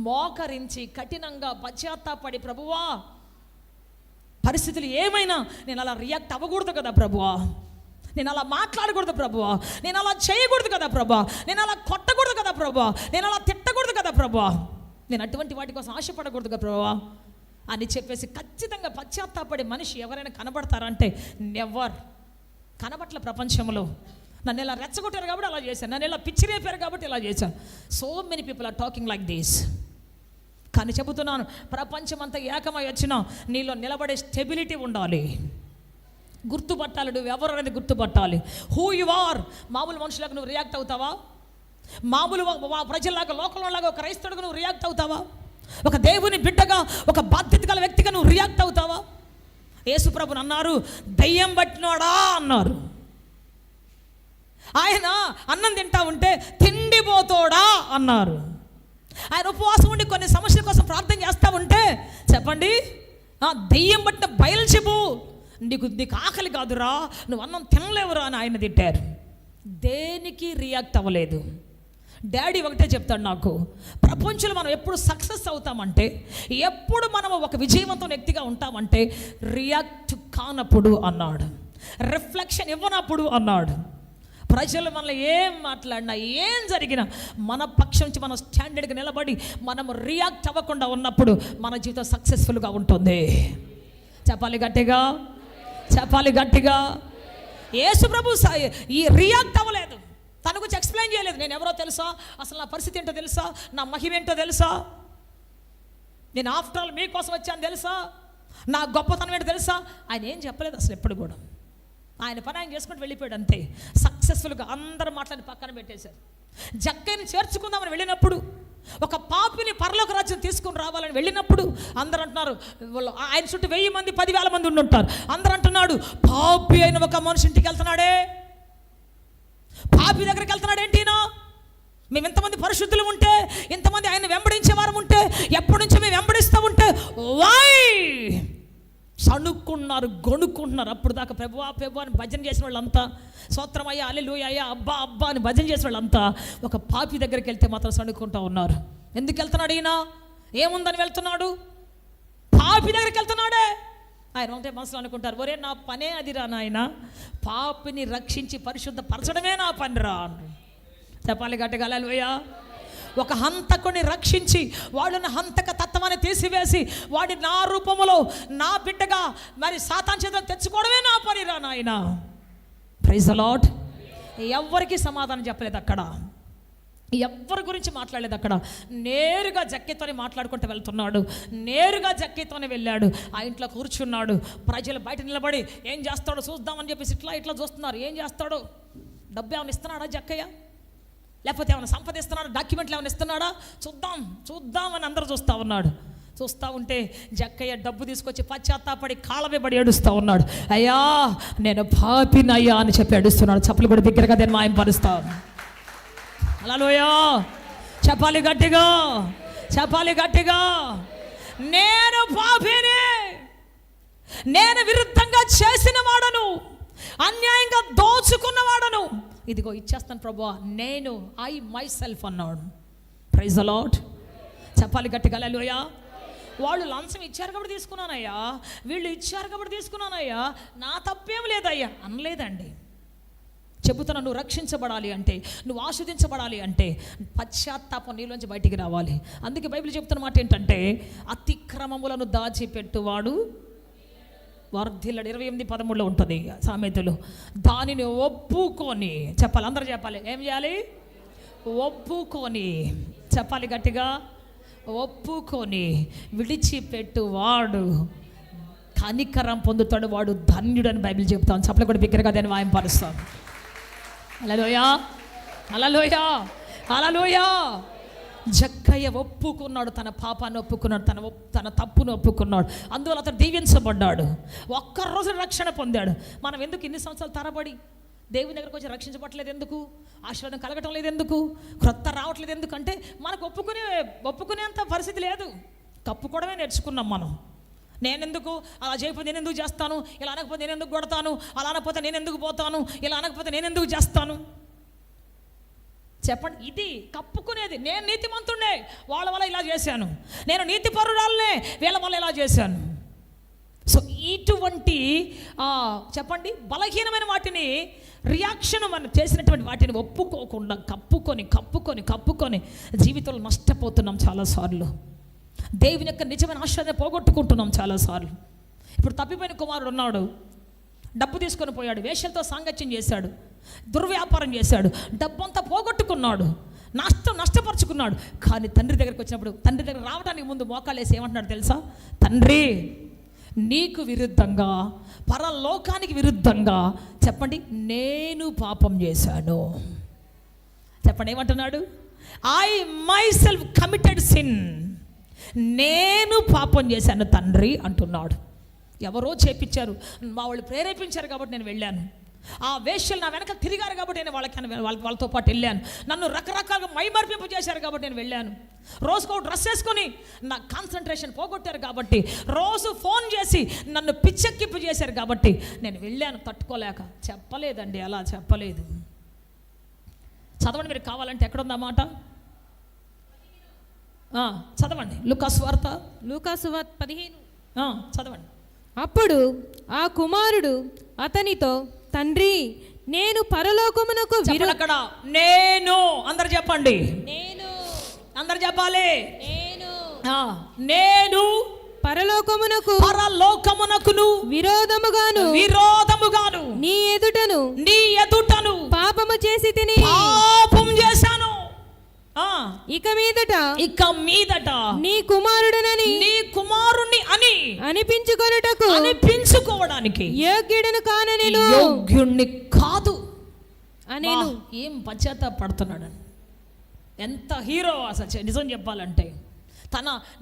మోకరించి కఠినంగా పశ్చాత్తాపడి, ప్రభువా పరిస్థితులు ఏమైనా నేను అలా రియాక్ట్ అవ్వకూడదు కదా ప్రభువా, నేను అలా మాట్లాడకూడదు ప్రభువా, నేను అలా చేయకూడదు కదా ప్రభా, నేను అలా కొట్టకూడదు కదా ప్రభా, నేను అలా తిట్టకూడదు కదా ప్రభా, నేను అటువంటి వాటి కోసం ఆశపడకూడదు కదా ప్రభువా అని చెప్పేసి ఖచ్చితంగా పశ్చాత్తాపడే మనిషి ఎవరైనా కనబడతారంటే నెవర్ కనబట్ల. ప్రపంచంలో నన్ను ఇలా రెచ్చగొట్టారు కాబట్టి అలా చేశాను, నన్ను ఇలా పిచ్చి రేపారు కాబట్టి ఇలా చేశాను. So many people are talking like this. కానీ చెబుతున్నాను, ప్రపంచం అంతా ఏకమై వచ్చినా నీలో నిలబడే స్టెబిలిటీ ఉండాలి. గుర్తుపట్టాలి, నువ్వు ఎవరు అనేది గుర్తుపట్టాలి. Who you are. మామూలు మనుషులకు నువ్వు రియాక్ట్ అవుతావా? మామూలు ప్రజల్లాగా, లోకంలాగా, ఒక క్రైస్తవుడిగా నువ్వు రియాక్ట్ అవుతావా? ఒక దేవుని బిడ్డగా, ఒక బాధ్యత గల వ్యక్తిగా నువ్వు రియాక్ట్ అవుతావా? యేసుప్రభుని అన్నారు, దయ్యం పట్టినోడా అన్నారు. ఆయన అన్నం తింటా ఉంటే తిండిపోతోడా అన్నారు. ఆయన ఉపవాసం ఉండి కొన్ని సమస్యల కోసం ప్రార్థన చేస్తూ ఉంటే చెప్పండి, దెయ్యం పట్టిన బయల్జెబూ, నీకు ఆకలి కాదురా, నువ్వు అన్నం తినలేవురా అని ఆయన తిట్టారు. దేనికి రియాక్ట్ అవ్వలేదు. డాడీ ఒకటే చెప్తాడు నాకు, ప్రపంచంలో మనం ఎప్పుడు సక్సెస్ అవుతామంటే, ఎప్పుడు మనం ఒక విజయవంతమైన వ్యక్తిగా ఉంటామంటే రియాక్ట్ కానప్పుడు అన్నాడు, రిఫ్లెక్షన్ ఇవ్వనప్పుడు అన్నాడు. ప్రజలు మనల్ని ఏం మాట్లాడినా ఏం జరిగినా మన పక్షం నుంచి మనం స్టాండర్డ్గా నిలబడి మనం రియాక్ట్ అవ్వకుండా ఉన్నప్పుడు మన జీవితం సక్సెస్ఫుల్గా ఉంటుంది. చెప్పాలి గట్టిగా, చెప్పాలి గట్టిగా. యేసు ప్రభు ఈ రియాక్ట్ అవ్వలేదు, తన గురించి ఎక్స్ప్లెయిన్ చేయలేదు. నేను ఎవరో తెలుసా, అసలు నా పరిస్థితి ఏంటో తెలుసా, నా మహిమ ఏంటో తెలుసా, నేను ఆఫ్టర్ ఆల్ మీకోసం వచ్చాను తెలుసా, నా గొప్పతనం ఏంటో తెలుసా. ఆయన ఏం చెప్పలేదు అసలు ఎప్పుడు కూడా. ఆయన పని ఆయన చేసుకుంటూ వెళ్ళిపోయాడు అంతే. సక్సెస్ఫుల్గా అందరూ మాట్లాడి పక్కన పెట్టేశారు. జక్కయ్యని చేర్చుకుందామని వెళ్ళినప్పుడు, ఒక పాపిని పరలోక రాజ్యం తీసుకుని రావాలని వెళ్ళినప్పుడు అందరూ అంటున్నారు, ఆయన చుట్టూ 1000 మంది 10,000 మంది ఉండి ఉంటారు. అందరూ అంటున్నాడు, పాపి అయిన ఒక మనిషి ఇంటికి వెళ్తున్నాడే, పాపి దగ్గరికి వెళ్తున్నాడు ఏంటినా, మేము ఇంతమంది పరిశుద్ధులు ఉంటే, ఇంతమంది ఆయన వెంబడించే వారు ఉంటే, ఎప్పటి నుంచో మేము వెంబడిస్తూ ఉంటే వై సణుక్కున్నారు, గొణుక్కుంటున్నారు. అప్పుడు దాకా ప్రభువా ప్రభువా అని భజన చేసిన వాళ్ళంతా, స్తోత్రమయ్యా హల్లెలూయా అయ్యా అబ్బా అబ్బా అని భజన చేసిన వాళ్ళంతా ఒక పాపి దగ్గరికి వెళ్తే మాత్రం సణుక్కుంటూ ఉన్నారు. ఎందుకు వెళ్తున్నాడు ఈయన, ఏముందని వెళ్తున్నాడు, పాపి దగ్గరికి వెళ్తున్నాడే. ఆయన ఉంటే మనసులో అనుకుంటారు, ఒరే నా పనే అదిరా నాయన, పాపిని రక్షించి పరిశుద్ధపరచడమే నా పనిరా. చెప్పాలి గట్టిగా హల్లెలూయా. ఒక హంతకుని రక్షించి వాళ్ళని హంతక తత్వాన్ని తీసివేసి వాడి నా రూపములో నా బిడ్డగా మరి సాతాను చేత తెచ్చుకోవడమే నా పనిరా నాయన. Praise the Lord. ఎవ్వరికి సమాధానం చెప్పలేదు అక్కడ, ఎవ్వరి గురించి మాట్లాడలేదు అక్కడ. నేరుగా జక్కయ్యతోనే మాట్లాడుకుంటూ వెళ్తున్నాడు, నేరుగా జక్కయ్యతోనే వెళ్ళాడు. ఆ ఇంట్లో కూర్చున్నాడు. ప్రజలు బయట నిలబడి ఏం చేస్తాడో చూద్దామని చెప్పేసి ఇట్లా ఇట్లా చూస్తున్నారు. ఏం చేస్తాడో, డబ్బు ఏమైనా ఇస్తున్నాడా జక్కయ్య, లేకపోతే ఏమైనా సంపద ఇస్తున్నాడా, డాక్యుమెంట్లు ఏమైనా ఇస్తున్నాడా, చూద్దాం చూద్దాం అని అందరూ చూస్తూ ఉన్నాడు. చూస్తూ ఉంటే జక్కయ్య డబ్బు తీసుకొచ్చి పశ్చాత్తాపడి కాళ్ళమేబడి ఏడుస్తూ ఉన్నాడు. అయ్యా నేను పాపినయ్యా అని చెప్పి ఏడుస్తున్నాడు. చప్పలు కూడా దగ్గరగా నేను మాయంపరుస్తాను. హల్లెలూయా. చెప్పాలి గట్టిగా, చెప్పాలి గట్టిగా. నేను పాపిని, నేను విరుద్ధంగా చేసిన వాడను, అన్యాయంగా దోచుకున్నవాడను, ఇదిగో ఇచ్చేస్తాను ప్రభువా, నేను ఐ మై సెల్ఫ్ అన్నాడు. Praise the Lord. చెప్పాలి గట్టిగా హల్లెలూయా. వాళ్ళు లంచం ఇచ్చారు కాబట్టి తీసుకున్నానయ్యా, వీళ్ళు ఇచ్చారు కాబట్టి తీసుకున్నానయ్యా, నా తప్పేం లేదయ్యా అనలేదండి. చెబుతున్నా, నువ్వు రక్షించబడాలి అంటే, నువ్వు ఆస్వాదించబడాలి అంటే పశ్చాత్తాపం నీలోంచి బయటికి రావాలి. అందుకే బైబిల్ చెబుతున్న మాట ఏంటంటే, అతిక్రమములను దాచిపెట్టువాడు వర్ధిల్లడు. 28:13 ఉంటుంది సామెతలు. దానిని ఒప్పుకొని, చెప్పాలి అందరూ చెప్పాలి, ఏం చేయాలి, ఒప్పుకొని, చెప్పాలి గట్టిగా, ఒప్పుకొని విడిచిపెట్టువాడు కనికరం పొందుతాడు, వాడు ధన్యుడు అని బైబిల్ చెప్తాను. చెప్పలు కూడా బిగ్గరగా దాన్ని వాయింపరుస్తాను. హల్లెలూయా, హల్లెలూయా, హల్లెలూయా. జక్కయ్య ఒప్పుకున్నాడు, తన పాపాన్ని ఒప్పుకున్నాడు, తన తప్పును ఒప్పుకున్నాడు. అందువల్ల అతను దీవించబడ్డాడు, ఒక్కరోజు రక్షణ పొందాడు. మనం ఎందుకు ఇన్ని సంవత్సరాలు తరబడి దేవుని దగ్గరకు వచ్చి రక్షించబట్టలేదు ఎందుకు, ఆశీర్వాదం కలగటం లేదు ఎందుకు, క్రొత్త రావట్లేదు ఎందుకంటే మనకు ఒప్పుకునేంత పరిస్థితి లేదు. కప్పుకోవడమే నేర్చుకున్నాం మనం. నేనెందుకు అలా చేయకపోతే నేను ఎందుకు చేస్తాను, ఇలా అనకపోతే నేను ఎందుకు కొడతాను, అలా అనకపోతే నేను ఎందుకు పోతాను, ఇలా అనకపోతే నేను ఎందుకు చేస్తాను, చెప్పండి. ఇది కప్పుకునేది. నేను నీతిమంతుడే, వాళ్ళ వల్ల ఇలా చేశాను, నేను నీతిపరురాలనే, వీళ్ళ వల్ల ఇలా చేశాను. సో ఇటువంటి చెప్పండి బలహీనమైన వాటిని, రియాక్షన్ మనం చేసినటువంటి వాటిని ఒప్పుకోకుండా కప్పుకొని జీవితంలో నష్టపోతున్నాం చాలాసార్లు. దేవుని యొక్క నిజమైన ఆశీర్వాదాన్ని పోగొట్టుకుంటున్నాం చాలాసార్లు. ఇప్పుడు తప్పిపోయిన కుమారుడు ఉన్నాడు, డబ్బు తీసుకొని పోయాడు, వేశ్యలతో సాంగత్యం చేశాడు, దుర్వ్యాపారం చేశాడు, డబ్బంతా పోగొట్టుకున్నాడు, నష్టపరుచుకున్నాడు. కానీ తండ్రి దగ్గరికి వచ్చినప్పుడు, తండ్రి దగ్గర రావడానికి ముందు మోకాలు వేసి ఏమంటున్నాడు తెలుసా, తండ్రి నీకు విరుద్ధంగా, పరలోకానికి విరుద్ధంగా చెప్పండి నేను పాపం చేశాను. చెప్పండి ఏమంటున్నాడు, I my self committed sin, నేను పాపం చేశాను తండ్రి అంటున్నాడు. ఎవరో చేపించారు, మా వాళ్ళు ప్రేరేపించారు కాబట్టి నేను వెళ్ళాను, ఆ వేశ్యలు నా వెనక తిరిగారు కాబట్టి నేను వాళ్ళతో పాటు వెళ్ళాను, నన్ను రకరకాలుగా మైమర్పింపు చేశారు కాబట్టి నేను వెళ్ళాను, రోజుకో డ్రెస్ వేసుకొని నా కాన్సన్ట్రేషన్ పోగొట్టారు కాబట్టి, రోజు ఫోన్ చేసి నన్ను పిచ్చెక్కింపు చేశారు కాబట్టి నేను వెళ్ళాను తట్టుకోలేక. చెప్పలేదండి, అలా చెప్పలేదు. చదవండి మీరు కావాలంటే, ఎక్కడుందా మాట చదవండి, లూకాసు వార్త 15 చదవండి. అప్పుడు ఆ కుమారుడు అతనితో, తండ్రి నేను పరలోకమునకు చెప్పండి అక్కడ నేను. అందరు చెప్పండి, నేను అందరు చెప్పాలి. నేను నేను పరలోకమునకు పరలోకమునకును విరోధముగాను నీ ఎదుటను పాపము చేసి తిని పాపం చేశాను. ఇక మీదట నీ కుమారుని అని అనిపించుకోవడానికి యోగ్యుణ్ణి కాదు అనేను. ఏం పశ్చాత్తాపడుతున్నాడు, ఎంత హీరో అసలు. నిజం చెప్పాలంటే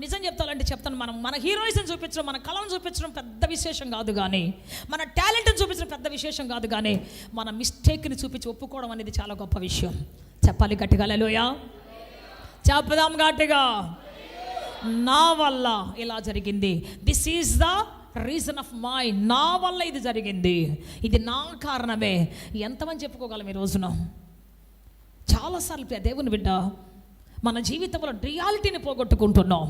నిజం చెప్తాను, మన హీరోయిజం చూపించడం, మన కళను చూపించడం పెద్ద విశేషం కాదు, కానీ మన టాలెంట్ని చూపించడం పెద్ద విశేషం కాదు, కానీ మన మిస్టేక్ని చూపించి ఒప్పుకోవడం అనేది చాలా గొప్ప విషయం. చెప్పాలి గట్టిగా హల్లెలూయా, చెప్పుదాం గట్టిగా. నా వల్ల ఇలా జరిగింది, this is the reason of my, నా వల్ల ఇది జరిగింది, ఇది నా కారణమే. ఎంతమంది చెప్పుకోగలం ఈ రోజున? చాలాసార్లు దేవుని బిడ్డ మన జీవితంలో రియాలిటీని పోగొట్టుకుంటున్నాం.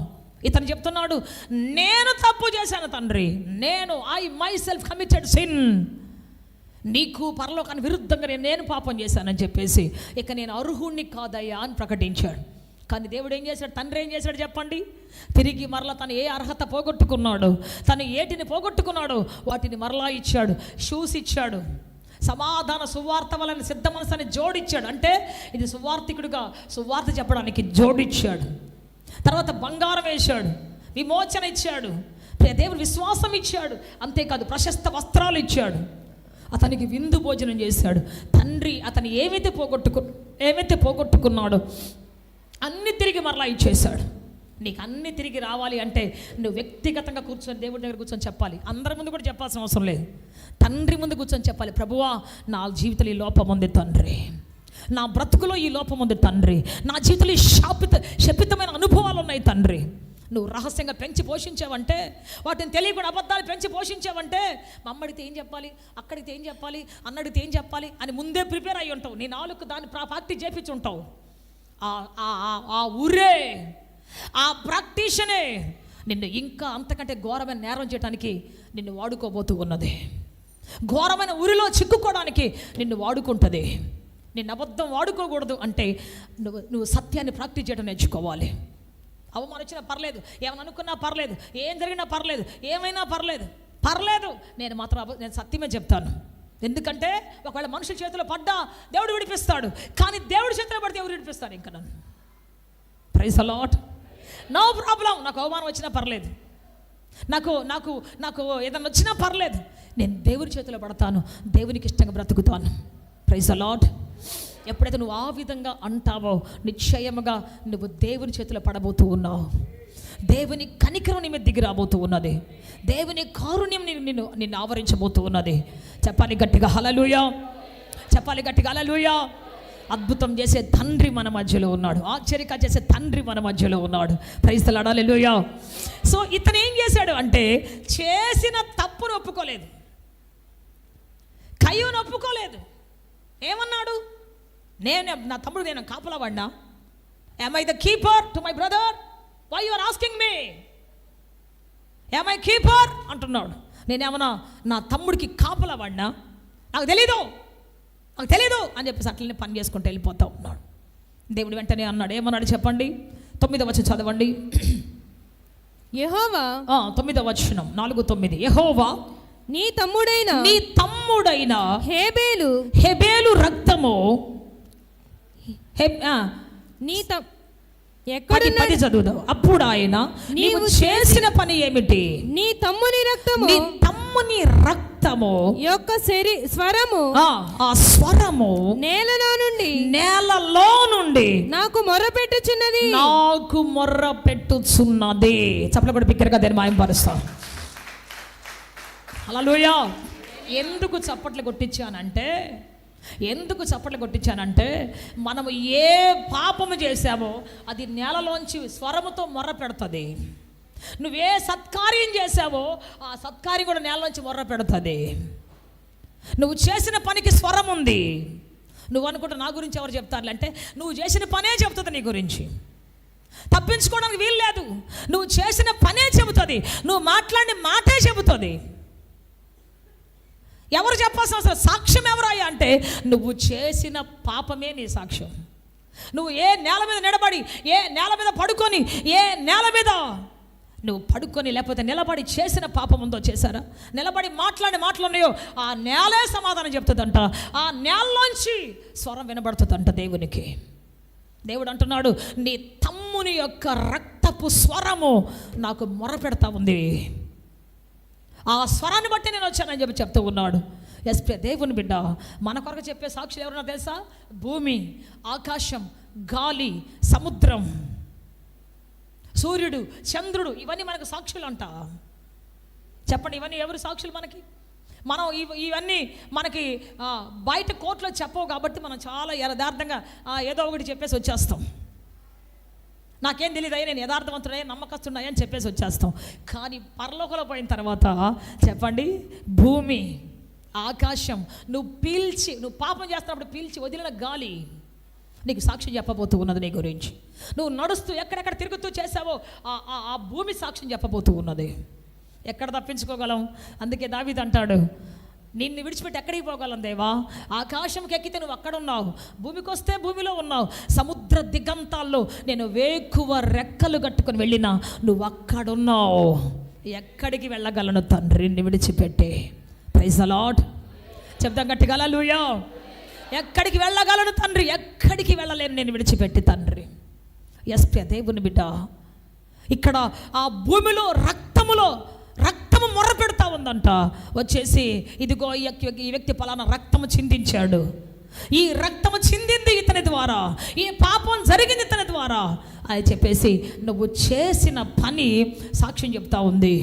ఇతను చెప్తున్నాడు, నేను తప్పు చేశాను తండ్రి, I my self committed sin, నీకు పరలోకానికి విరుద్ధంగా నేను పాపం చేశానని చెప్పేసి ఇక నేను అర్హుణ్ణి కాదయ్యా అని ప్రకటించాడు. కానీ దేవుడు ఏం చేశాడు, తండ్రి ఏం చేశాడు చెప్పండి? తిరిగి మరలా తను ఏ అర్హత పోగొట్టుకున్నాడు, తను ఏటిని పోగొట్టుకున్నాడు వాటిని మరలా ఇచ్చాడు. షూస్ ఇచ్చాడు, సమాధాన సువార్త వలన సిద్ధ మనసుని జోడిచ్చాడు. అంటే ఇది సువార్థికుడిగా సువార్త చెప్పడానికి జోడిచ్చాడు. తర్వాత బంగారం వేశాడు, విమోచన ఇచ్చాడు, దేవుడు విశ్వాసం ఇచ్చాడు. అంతేకాదు ప్రశస్త వస్త్రాలు ఇచ్చాడు, అతనికి విందు భోజనం చేశాడు. తండ్రి అతను ఏమైతే పోగొట్టుకున్నాడో అన్ని తిరిగి మరలా ఇచ్చేశాడు. నీకు అన్ని తిరిగి రావాలి అంటే నువ్వు వ్యక్తిగతంగా కూర్చొని దేవుడి దగ్గర కూర్చొని చెప్పాలి. అందరి ముందు కూడా చెప్పాల్సిన అవసరం లేదు, తండ్రి ముందు కూర్చొని చెప్పాలి. ప్రభువా, నా జీవితంలో ఈ లోపం ఉంది తండ్రి, నా బ్రతుకులో ఈ లోపం ఉంది తండ్రి, నా జీవితంలో ఈ శపితమైన అనుభవాలు ఉన్నాయి తండ్రి. నువ్వు రహస్యంగా పెంచి పోషించావంటే, వాటిని తెలియకుండా అబద్ధాలు పెంచి పోషించావంటే, మా అమ్మడితే ఏం చెప్పాలి, అక్కడితే ఏం చెప్పాలి, అన్నడితే ఏం చెప్పాలి అని ముందే ప్రిపేర్ అయ్యి ఉంటావు. నీ నాలుగు దాన్ని ప్రాక్టీస్ చేపించి ఉంటావు. ఆ ఊరే, ఆ ప్రాక్టీషనే నిన్ను ఇంకా అంతకంటే ఘోరమైన నేరం చేయడానికి నిన్ను వాడుకోబోతూ ఉన్నది. ఘోరమైన ఊరిలో చిక్కుకోవడానికి నిన్ను వాడుకుంటుంది. నిన్ను అబద్ధం వాడుకోకూడదు అంటే నువ్వు సత్యాన్ని ప్రాక్టీస్ చేయడం నేర్చుకోవాలి. అవమానం వచ్చినా పర్లేదు, ఏమైనా అనుకున్నా పర్లేదు, ఏం జరిగినా పర్లేదు, ఏమైనా పర్లేదు, నేను సత్యమే చెప్తాను. ఎందుకంటే ఒకవేళ మనుషుల చేతిలో పడ్డా దేవుడు విడిపిస్తాడు, కానీ దేవుడి చేతిలో పడితే ఎవరు విడిపిస్తారు? ఇంకా నన్ను praise the Lord. No problem, నాకు అవమానం వచ్చినా పర్లేదు, నాకు ఏదైనా వచ్చినా పర్లేదు, నేను దేవుడి చేతిలో పడతాను, దేవునికి ఇష్టంగా బ్రతుకుతాను. Praise the lord. ఎప్పుడైతే నువ్వు ఆ విధంగా అంటావో నిశ్చయముగా నువ్వు దేవుని చేతిలో పడబోతూ ఉన్నావు. దేవుని కనికరం నీ మీద దిగి రాబోతూ ఉన్నది, దేవుని కారుణ్యం నిన్ను ఆవరించబోతూ ఉన్నది. చెప్పాలి గట్టిగా హల్లెలూయా, చెప్పాలి గట్టిగా హల్లెలూయా. అద్భుతం చేసే తండ్రి మన మధ్యలో ఉన్నాడు, ఆశ్చర్యక చేసే తండ్రి మన మధ్యలో ఉన్నాడు. Praise the lord, hallelujah. So ఇతను ఏం చేశాడు అంటే చేసిన తప్పును ఒప్పుకోలేదు, కయ్యూను ఒప్పుకోలేదు. ఏమన్నాడు? నా తమ్ముడు నేను కాపలా వాడినా? am I the keeper to my brother? why you are asking me? am I keeper అంటున్నాడు. నేనేమన్నా నా తమ్ముడికి కాపలా వాడినా? నాకు తెలీదు అని చెప్పేసి అట్లనే పని చేసుకుంటూ వెళ్ళిపోతా ఉన్నాడు. దేవుడు వెంటనే అన్నాడు, ఏమన్నాడు చెప్పండి? 9వ వచనం చదవండి. యెహోవా 9వ వచనం 4:9. యెహోవా నీ తమ్ముడైన హేబేలు రక్తము ఎక్కడ చదువుదావు. అప్పుడు ఆయన నీవు చేసిన పని ఏమిటి? నీ తమ్ముని రక్తము యొక్క స్వరము, ఆ స్వరము నేలలో నుండి నాకు మొర్రపెట్టుచున్నది. చప్పట్లు కూడా బిగ్గరగా దాన్ని మాయంపరుస్తాం. హల్లెలూయా. ఎందుకు చప్పట్లు కొట్టించానంటే మనము ఏ పాపము చేశామో అది నేలలోంచి స్వరముతో మొర్ర పెడుతుంది. నువ్వే సత్కార్యం చేశావో ఆ సత్కార్యం కూడా నేలలోంచి మొర్ర పెడుతుంది. నువ్వు చేసిన పనికి స్వరం ఉంది. నువ్వు అనుకుంటా నా గురించి ఎవరు చెప్తారులే అంటే, నువ్వు చేసిన పనే చెబుతుంది నీ గురించి. తప్పించుకోవడానికి వీలు లేదు. నువ్వు చేసిన పనే చెబుతుంది, నువ్వు మాట్లాడిన మాటే చెబుతుంది. ఎవరు చెప్పాల్సిన అవసరం, సాక్ష్యం ఎవరాయా అంటే నువ్వు చేసిన పాపమే నీ సాక్ష్యం. నువ్వు ఏ నేల మీద నిలబడి, ఏ నేల మీద పడుకొని, ఏ నేల మీద నువ్వు పడుకొని లేకపోతే నిలబడి చేసిన పాపం ఉందో, చేశారా, నిలబడి మాట్లాడే మాటలు ఉన్నాయో, ఆ నేలే సమాధానం చెప్తుందంట. ఆ నేలలోంచి స్వరం వినబడుతుందంట దేవునికి. దేవుడు అంటున్నాడు, నీ తమ్ముని యొక్క రక్తపు స్వరము నాకు మొరపెడతా ఉంది, ఆ స్వరాన్ని బట్టి నేను వచ్చానని చెప్తూ ఉన్నాడు. ఎస్ దేవుని బిడ్డ, మన కొరకు చెప్పే సాక్షులు ఎవరన్నా తెలుసా? భూమి, ఆకాశం, గాలి, సముద్రం, సూర్యుడు, చంద్రుడు, ఇవన్నీ మనకు సాక్షులు అంట. చెప్పండి, ఇవన్నీ ఎవరు సాక్షులు మనకి? మనం ఇవన్నీ మనకి బయట కోర్టులో చెప్పవు కాబట్టి మనం చాలా యథార్థంగా ఏదో ఒకటి చెప్పేసి వచ్చేస్తాం. నాకేం తెలియదు, నేను యథార్థవంతుడే, నమ్మకస్తున్నా అని చెప్పేసి వచ్చేస్తాం. కానీ పరలోకంలో పోయిన తర్వాత చెప్పండి, భూమి, ఆకాశం, నువ్వు పాపం చేస్తున్నప్పుడు పీల్చి వదిలిన గాలి నీకు సాక్ష్యం చెప్పబోతూ ఉన్నది నీ గురించి. నువ్వు నడుస్తూ ఎక్కడెక్కడ తిరుగుతూ చేసావో ఆ భూమి సాక్ష్యం చెప్పబోతూ ఉన్నది. ఎక్కడ తప్పించుకోగలం? అందుకే దావీదు అంటాడు, నిన్ను విడిచిపెట్టి ఎక్కడికి పోగలం దేవా? ఆకాశంకి ఎక్కితే నువ్వు అక్కడ ఉన్నావు, భూమికి వస్తే భూమిలో ఉన్నావు, సముద్ర దిగంతాల్లో నేను వేకువ రెక్కలు కట్టుకొని వెళ్ళినా నువ్వు అక్కడున్నావు. ఎక్కడికి వెళ్ళగలను తండ్రి నిన్ను విడిచిపెట్టి? Praise the Lord. చెప్తాం గట్టిగా హల్లెలూయా. ఎక్కడికి వెళ్ళగలను తండ్రి? ఎక్కడికి వెళ్ళలేను నేను విడిచిపెట్టి తండ్రి. ఎస్ దేవుని బిడ్డ, ఇక్కడ ఆ భూమిలో రక్తము మొర్ర పెడతా ఉందంట. వచ్చేసి ఇదిగో ఈ వ్యక్తి పలానా రక్తము చిందించాడు, ఈ రక్తము చిందింది ఇతని ద్వారా, ఈ పాపం జరిగింది ఇతని ద్వారా అని చెప్పేసి నువ్వు చేసిన పని సాక్ష్యం చెప్తా ఉంది.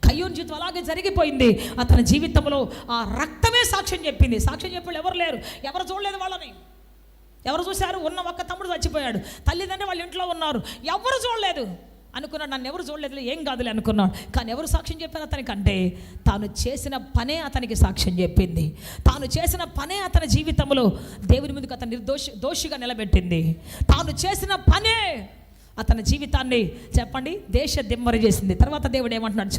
కయ్యోను జీవితం అలాగే జరిగిపోయింది. అతని జీవితంలో ఆ రక్తమే సాక్ష్యం చెప్పింది. సాక్ష్యం చెప్పాడు ఎవరు లేరు, ఎవరు చూడలేదు వాళ్ళని. ఎవరు చూశారు? ఉన్న ఒక్క తమ్ముడు చచ్చిపోయాడు, తల్లిదండ్రులు వాళ్ళ ఇంట్లో ఉన్నారు, ఎవరు చూడలేదు. అనుకున్నాడు, నన్ను ఎవరు చూడలేదు, ఏం కాదులే అనుకున్నాడు. కానీ ఎవరు సాక్ష్యం చెప్పారు అతనికంటే? తాను చేసిన పనే అతనికి సాక్ష్యం చెప్పింది. తాను చేసిన పనే అతని జీవితంలో దేవుని ముందుకు అతను దోషిగా నిలబెట్టింది. తాను చేసిన పనే అతని జీవితాన్ని చెప్పండి దేశ దిమ్మరి చేసింది. తర్వాత దేవుడు ఏమంటున్నాడు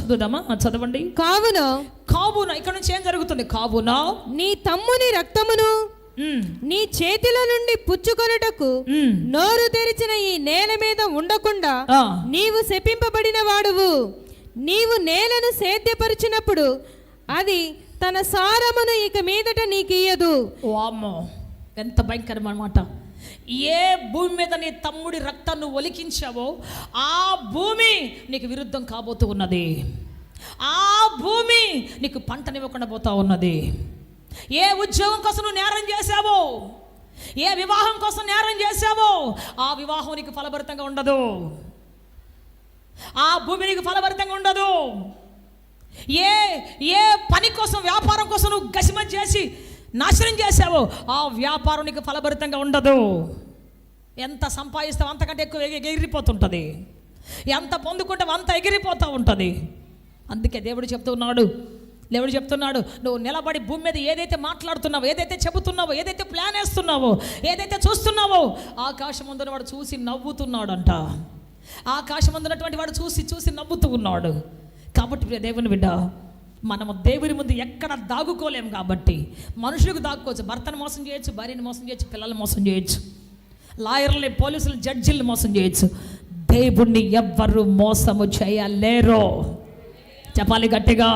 చూద్దామా? చదవండి. కావున ఇక్కడ నుంచి ఏం జరుగుతుంది? కావున నీ తమ్ముని రక్తమును నీ చేతిలో నుండి పుచ్చుకొనుటకు నోరు తెరిచిన ఈ నేల మీద ఉండకుండా నీవు శపింపబడిన వాడువు. నీవు నేలను సేద్యపరిచినప్పుడు అది తన సారమును ఇక మీదట నీకియ్యదు. వామ్మో, ఎంత భయంకరమైన మాట. ఏ భూమి మీద నీ తమ్ముడి రక్తాన్ని ఒలికించావో ఆ భూమి నీకు విరుద్ధం కాబోతూ ఉన్నది. ఆ భూమి నీకు పంటనివ్వకుండా పోతా ఉన్నది. ఏ ఉద్యోగం కోసం నువ్వు నేరం చేశావో, ఏ వివాహం కోసం నేరం చేశావో ఆ వివాహం నీకు ఫలభరితంగా ఉండదు, ఆ భూమి నీకు ఫలభరితంగా ఉండదు. ఏ పని కోసం, వ్యాపారం కోసం నువ్వు గసిమ చేసి నాశనం చేశావో ఆ వ్యాపారం నీకు ఫలభరితంగా ఉండదు. ఎంత సంపాదిస్తావు అంతకంటే ఎక్కువ ఎగిరిపోతుంటుంది, ఎంత పొందుకుంటావు అంత ఎగిరిపోతూ ఉంటుంది. అందుకే దేవుడు చెప్తున్నాడు నువ్వు నిలబడి భూమి మీద ఏదైతే మాట్లాడుతున్నావో, ఏదైతే చెబుతున్నావో, ఏదైతే ప్లాన్ వేస్తున్నావో, ఏదైతే చూస్తున్నావో ఆకాశం ముందున వాడు చూసి నవ్వుతున్నాడంట. ఆకాశం ముందున్నటువంటి వాడు చూసి నవ్వుతూ ఉన్నాడు. కాబట్టి దేవుని బిడ్డ, మనము దేవుని ముందు ఎక్కడ దాగుకోలేము. కాబట్టి మనుషులకు దాక్కోవచ్చు, భర్తను మోసం చేయొచ్చు, భార్యను మోసం చేయొచ్చు, పిల్లల్ని మోసం చేయొచ్చు, లాయర్లని, పోలీసులు, జడ్జిల్ని మోసం చేయొచ్చు. దేవుణ్ణి ఎవ్వరు మోసము చేయలేరు. చెప్పాలి గట్టిగా.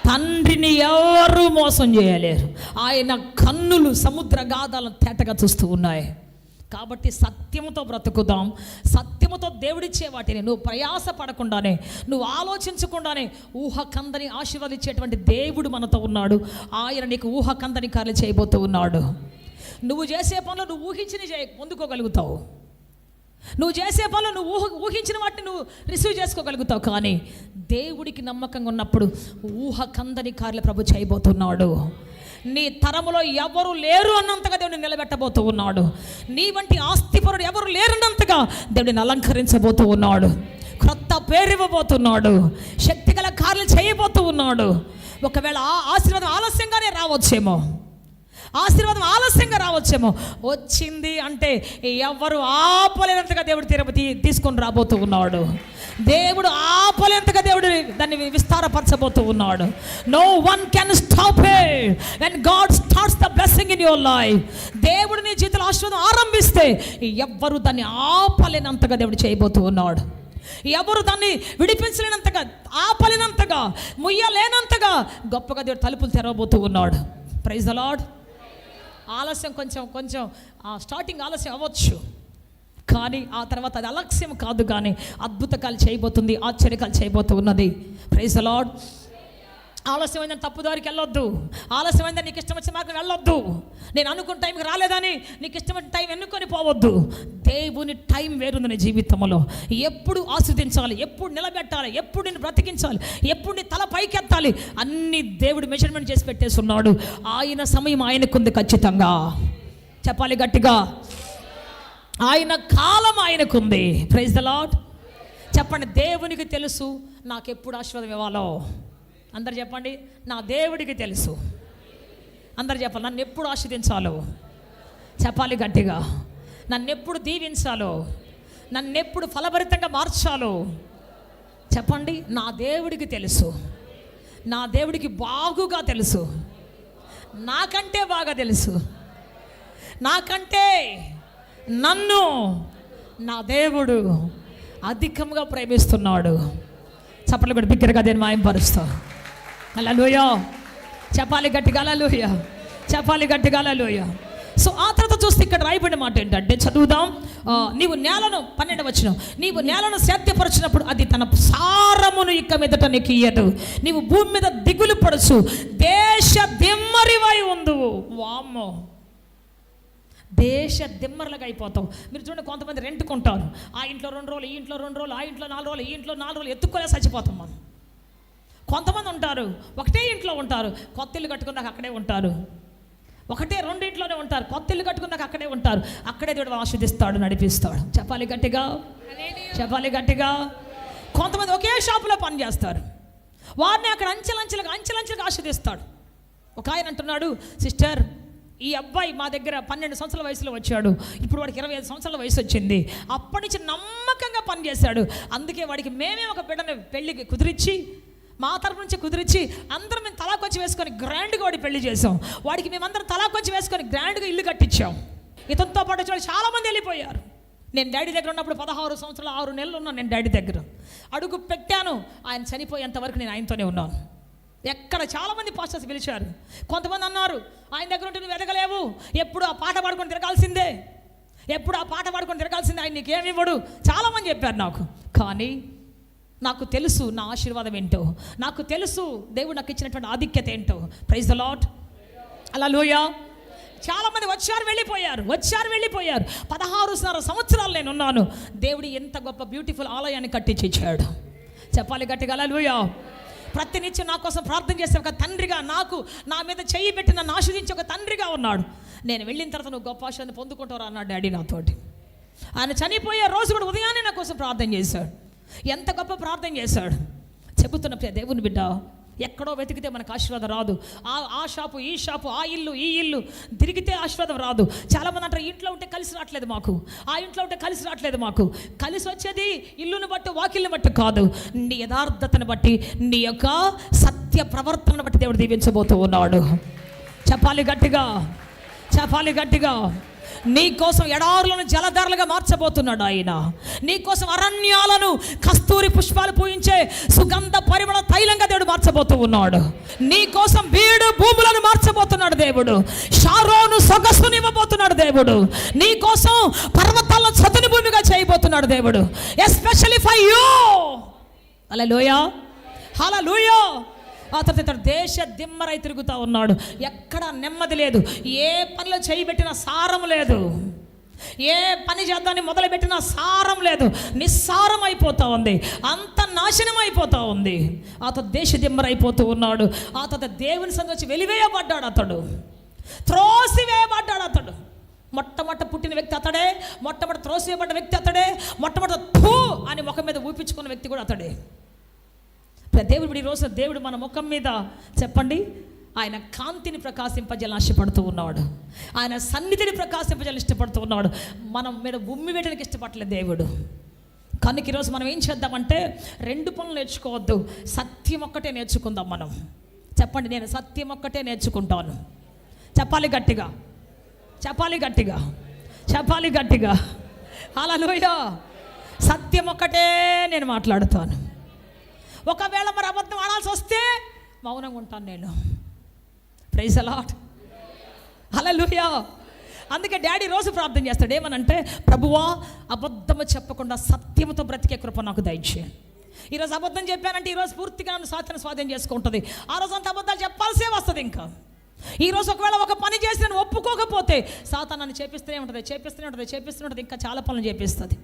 తండ్రిని ఎవరు మోసం చేయలేరు. ఆయన కన్నులు సముద్ర గాథాలను తేటగా చూస్తూ ఉన్నాయి. కాబట్టి సత్యముతో బ్రతుకుదాం. సత్యముతో దేవుడిచ్చే వాటిని నువ్వు ప్రయాస పడకుండానే, నువ్వు ఆలోచించకుండానే ఊహకందని ఆశీర్వదించేటువంటి దేవుడు మనతో ఉన్నాడు. ఆయన నీకు ఊహకందని కార్యాలు చేయబోతూ ఉన్నాడు. నువ్వు చేసే పనులు నువ్వు ఊహించి పొందుకోగలుగుతావు. నువ్వు చేసే పనులు నువ్వు ఊహించిన వాటిని నువ్వు రిసీవ్ చేసుకోగలుగుతావు. కానీ దేవుడికి నమ్మకంగా ఉన్నప్పుడు ఊహకందని కార్యాలు ప్రభు చేయబోతున్నాడు. నీ తరములో ఎవరు లేరు అన్నంతగా దేవుడిని నిలబెట్టబోతూ ఉన్నాడు. నీ వంటి ఆస్తిపరుడు ఎవరు లేరన్నంతగా దేవుడిని అలంకరించబోతూ ఉన్నాడు. క్రొత్త పేరు ఇవ్వబోతున్నాడు. శక్తిగల కార్యాలు చేయబోతూ ఉన్నాడు. ఒకవేళ ఆ ఆశీర్వాదం ఆలస్యంగానే రావచ్చేమో, ఆశీర్వాదం ఆలస్యంగా రావచ్చేమో, వచ్చింది అంటే ఎవరు ఆపలేనంతగా దేవుడు తిరుపతి తీసుకొని రాబోతూ ఉన్నాడు. దేవుడు ఆపలేనంతగా దేవుడు దాన్ని విస్తారపరచబోతూ ఉన్నాడు. No one can stop it when God starts the blessing in your life. దేవుడు నీ జీవితంలో ఆశీర్వాదం ఆరంభిస్తే ఎవ్వరు దాన్ని ఆపలేనంతగా దేవుడు చేయబోతూ ఉన్నాడు. ఎవరు దాన్ని విడిపించలేనంతగా, ఆపలేనంతగా, ముయ్యలేనంతగా గొప్పగా దేవుడు తలుపులు తెరవబోతూ ఉన్నాడు. Praise the Lord. ఆలస్యం కొంచెం స్టార్టింగ్ ఆలస్యం అవ్వచ్చు, కానీ ఆ తర్వాత అది అలక్ష్యం కాదు, కానీ అద్భుతకాలు చేయబోతుంది, ఆశ్చర్యకాలు చేయబోతూ ఉన్నది. Praise the lord. ఆలస్యమైందని తప్పుదారికి వెళ్ళొద్దు. ఆలస్యమైందని నీకు ఇష్టం వచ్చిన మార్గం వెళ్ళొద్దు. నేను అనుకున్న టైంకి రాలేదని నీకు ఇష్టం వచ్చిన టైం ఎన్నుకొని పోవద్దు. దేవుని టైం వేరుంది నీ జీవితంలో. ఎప్పుడు ఆస్వాదించాలి, ఎప్పుడు నిలబెట్టాలి, ఎప్పుడు నేను బ్రతికించాలి, ఎప్పుడు నీ తల పైకెత్తాలి, అన్ని దేవుడు మెజర్మెంట్ చేసి పెట్టేసి ఉన్నాడు. ఆయన సమయం ఆయనకుంది ఖచ్చితంగా. చెప్పాలి గట్టిగా, ఆయన కాలం ఆయనకుంది. Praise the lord. చెప్పండి, దేవునికి తెలుసు నాకు ఎప్పుడు ఆశీర్వాదం ఇవ్వాలో. అందరు చెప్పండి, నా దేవుడికి తెలుసు. అందరు చెప్పాలి, నన్ను ఎప్పుడు ఆశీర్వదించాలో. చెప్పాలి గట్టిగా, నన్ను ఎప్పుడు దీవించాలో, నన్ను ఎప్పుడు ఫలభరితంగా మార్చాలో. చెప్పండి, నా దేవుడికి తెలుసు. నా దేవుడికి బాగుగా తెలుసు, నాకంటే బాగా తెలుసు. నాకంటే నన్ను నా దేవుడు అధికంగా ప్రేమిస్తున్నాడు. చప్పట్లు కూడా బిగ్గరగా దేని మాయంపరుస్తా. హల్లెలూయా. చెప్పాలి గట్టిగా హల్లెలూయా. చెప్పాలి గట్టిగా హల్లెలూయా. సో ఆ తర్వాత చూస్తే ఇక్కడ రాయబడిన మాట ఏంటంటే, చదువుదాం. నీవు నేలను 12వ వచనం, నీవు నేలను సేద్యపరచినప్పుడు అది తన సారమును ఇక్క మీదట నీకు ఇయ్యదు. నీవు భూమి మీద దిగులు పడుచు దేశ దిమ్మరివై ఉందువు. వామ్మో, దేశ దిమ్మర్లుగా అయిపోతావు. మీరు చూడండి, కొంతమంది రెంట్కుంటారు. ఆ ఇంట్లో 2 రోజులు, ఈ ఇంట్లో 2 రోజులు, ఆ ఇంట్లో 4 రోజులు, ఈ ఇంట్లో 4 రోజులు ఎత్తుక్కోలే చచ్చిపోతాం మనం. కొంతమంది ఉంటారు ఒకటే ఇంట్లో ఉంటారు, కొత్త ఇల్లు కట్టుకున్నాక అక్కడే ఉంటారు. ఒకటే 2 ఇంట్లోనే ఉంటారు, కొత్త ఇల్లు కట్టుకున్నాక అక్కడే ఉంటారు. అక్కడే దేవుడు ఆశీర్వదిస్తాడు, నడిపిస్తాడు. చెప్పాలి గట్టిగా, చెప్పాలి గట్టిగా. కొంతమంది ఒకే షాపులో పని చేస్తారు, వారిని అక్కడ అంచెలంచెలుగా ఆశీర్వదిస్తాడు. ఒక ఆయన అంటున్నాడు, సిస్టర్, ఈ అబ్బాయి మా దగ్గర 12 సంవత్సరాల వయసులో వచ్చాడు, ఇప్పుడు వాడికి 25 సంవత్సరాల వయసు వచ్చింది. అప్పటి నుంచి నమ్మకంగా పనిచేశాడు. అందుకే వాడికి మేమే ఒక బిడ్డను పెళ్ళికి కుదిరించి, మా తరపు నుంచి కుదిరించి, అందరం మేము తలాకొచ్చి వేసుకొని గ్రాండ్గా వాడి పెళ్లి చేసాం. వాడికి మేమందరం తలాకొచ్చి వేసుకొని గ్రాండ్గా ఇల్లు కట్టించాం. ఇతనితో పాటు వచ్చి చాలామంది వెళ్ళిపోయారు. నేను డాడీ దగ్గర ఉన్నప్పుడు 16 సంవత్సరాలు 6 నెలలు ఉన్నాను. నేను డాడీ దగ్గర అడుగు పెట్టాను. ఆయన చనిపోయేంతవరకు నేను ఆయనతోనే ఉన్నాను. ఎక్కడ చాలామంది పాస్టర్స్ పిలిచారు. కొంతమంది అన్నారు, ఆయన దగ్గర ఉంటే నువ్వు ఎదగలేవు, ఎప్పుడు ఆ పాట పాడుకొని తిరగాల్సిందే, ఎప్పుడు ఆ పాట పాడుకొని తిరగాల్సిందే, ఆయన నీకేమి ఇవ్వడు. చాలామంది చెప్పారు నాకు. కానీ నాకు తెలుసు నా ఆశీర్వాదం ఏంటో, నాకు తెలుసు దేవుడు నాకు ఇచ్చినటువంటి ఆధిక్యత ఏంటో. Praise the lord. హల్లెలూయా. చాలామంది వచ్చారు వెళ్ళిపోయారు. 16 సంవత్సరాలు నేను ఉన్నాను. దేవుడు ఎంత గొప్ప బ్యూటిఫుల్ ఆలయాన్ని కట్టించి ఇచ్చాడు. చెప్పాలి గట్టిగా హల్లెలూయా. ప్రతినిత్యం నా కోసం ప్రార్థన చేసే ఒక తండ్రిగా, నాకు నా మీద చెయ్యి పెట్టి నన్ను ఆశీర్వదించే ఒక తండ్రిగా ఉన్నాడు. నేను వెళ్ళిన తర్వాత నువ్వు గొప్ప ఆశీర్వాదాన్ని పొందుకుంటావు అన్నాడు డాడీ నాతోటి. ఆయన చనిపోయే రోజు కూడా ఉదయాన్నే నా కోసం ప్రార్థన చేశాడు. ఎంత గొప్ప ప్రార్థన చేశాడు. చెబుతున్న ప్రియ దేవుని బిడ్డ, ఎక్కడో వెతికితే మనకు ఆశీర్వాదం రాదు. ఆ షాపు, ఈ షాపు, ఆ ఇల్లు, ఈ ఇల్లు తిరిగితే ఆశీర్వాదం రాదు. చాలామంది అంటారు, ఇంట్లో ఉంటే కలిసి రావట్లేదు మాకు, ఆ ఇంట్లో ఉంటే కలిసి రావట్లేదు మాకు. కలిసి వచ్చేది ఇల్లుని బట్టి, వాకిల్ని బట్టి కాదు, నీ యథార్థతను బట్టి, నీ యొక్క సత్య ప్రవర్తనను బట్టి దేవుడు దీవించబోతూ ఉన్నాడు. చెప్పాలి గట్టిగా, చెప్పాలి గట్టిగా. నీ కోసం ఎడారులను జలధారలుగా మార్చబోతున్నాడు ఆయన. నీ కోసం అరణ్యాలను కస్తూరి పుష్పాలు పూయించే సుగంధ పరిమళ తైలంగా దేవుడు మార్చబోతూ ఉన్నాడు. నీ కోసం బీడు భూములను మార్చబోతున్నాడు దేవుడు. షారోను సొగసుని ఇవ్వబోతున్నాడు దేవుడు. నీ కోసం పర్వతాలను చదును భూమిగా చేయబోతున్నాడు దేవుడు. Especially for you. హల్లెలూయా, హల్లెలూయా. ఆ తర్వాత దేశ దిమ్మరై తిరుగుతూ ఉన్నాడు. ఎక్కడ నెమ్మది లేదు. ఏ పనిలో చేయబెట్టిన సారం లేదు. ఏ పని చేద్దాన్ని మొదలుపెట్టినా సారం లేదు. నిస్సారం అయిపోతూ ఉంది. అంత నాశనం అయిపోతూ ఉంది. అతను దేశ దిమ్మరైపోతూ ఉన్నాడు. ఆ తర్వాత దేవుని సంగతి వచ్చి వెలివేయబడ్డాడు. అతడు త్రోసివేయబడ్డాడు. అతడు మొట్టమొదట పుట్టిన వ్యక్తి అతడే. మొట్టమొదట త్రోసివేయబడ్డ వ్యక్తి అతడే. మొట్టమొదట థూ అని ముఖం మీద ఊపించుకున్న వ్యక్తి కూడా అతడే. దేవుడు ఈ రోజు దేవుడు మన ముఖం మీద చెప్పండి ఆయన కాంతిని ప్రకాశింపజేయాలని ఆశపడుతూ ఉన్నాడు. ఆయన సన్నిధిని ప్రకాశింపజేయాలని ఇష్టపడుతూ ఉన్నాడు. మనం మీద ఉమ్మి వేయడానికి ఇష్టపడలేదు దేవుడు. కనుక ఈరోజు మనం ఏం చేద్దామంటే 2 పనులు నేర్చుకోవద్దు, సత్యం ఒక్కటే నేర్చుకుందాం. మనం చెప్పండి, నేను సత్యం ఒక్కటే నేర్చుకుంటాను. చెప్పాలి గట్టిగా, చెప్పాలి గట్టిగా, చెప్పాలి గట్టిగా. హల్లెలూయా. సత్యం ఒక్కటే నేను మాట్లాడుతాను. ఒకవేళ మరి అబద్ధం ఆడాల్సి వస్తే మౌనంగా ఉంటాను నేను. Praise the lord. హల్లెలూయా. అందుకే డాడీ రోజు ప్రార్థన చేస్తాడు, ఏమనంటే, ప్రభువా అబద్ధము చెప్పకుండా సత్యముతో బ్రతికే కృప నాకు దయచేయండి. ఈరోజు అబద్ధం చెప్పానంటే ఈరోజు పూర్తిగా నన్ను సాతాను స్వాధీనం చేసుకుంటుంది. ఆ రోజు అంత అబద్ధాలు చెప్పాల్సే వస్తుంది. ఇంకా ఈరోజు ఒకవేళ ఒక పని చేసి నేను ఒప్పుకోకపోతే సాతాను నన్ను చేపిస్తూనే ఉంటుంది. ఇంకా చాలా పనులు చేపిస్తుంది.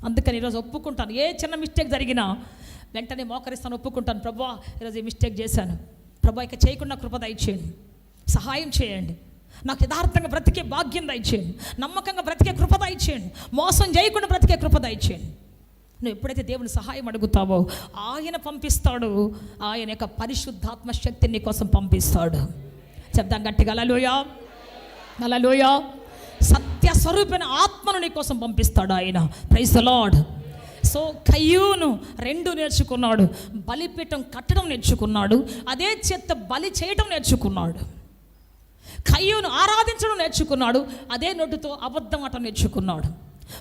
అందుకని ఈరోజు ఒప్పుకుంటాను. ఏ చిన్న మిస్టేక్ జరిగినా వెంటనే మోకరిస్తాను, ఒప్పుకుంటాను. ప్రభువా ఈరోజు ఈ మిస్టేక్ చేశాను, ప్రభువా ఇక చేయకుండా కృప దయచేయండి, సహాయం చేయండి, నాకు యథార్థంగా బ్రతికే భాగ్యం దయచేయండి, నమ్మకంగా బ్రతికే కృప దయచేయండి, మోసం చేయకుండా బ్రతికే కృప దయచేయండి. నువ్వు ఎప్పుడైతే దేవుని సహాయం అడుగుతావో ఆయన పంపిస్తాడు. ఆయన యొక్క పరిశుద్ధాత్మ శక్తిని నీ కోసం పంపిస్తాడు. చెప్దాం గట్టిగా, హల్లెలూయా, హల్లెలూయా. సత్య స్వరూపమైన ఆత్మను నీ కోసం పంపిస్తాడు ఆయన. Praise the lord. సో కయ్యూను 2 నేర్చుకున్నాడు. బలిపీఠం కట్టడం నేర్చుకున్నాడు, అదే చేత బలి చేయటం నేర్చుకున్నాడు. కయ్యూను ఆరాధించడం నేర్చుకున్నాడు, అదే నోటితో అబద్ధం ఆట నేర్చుకున్నాడు.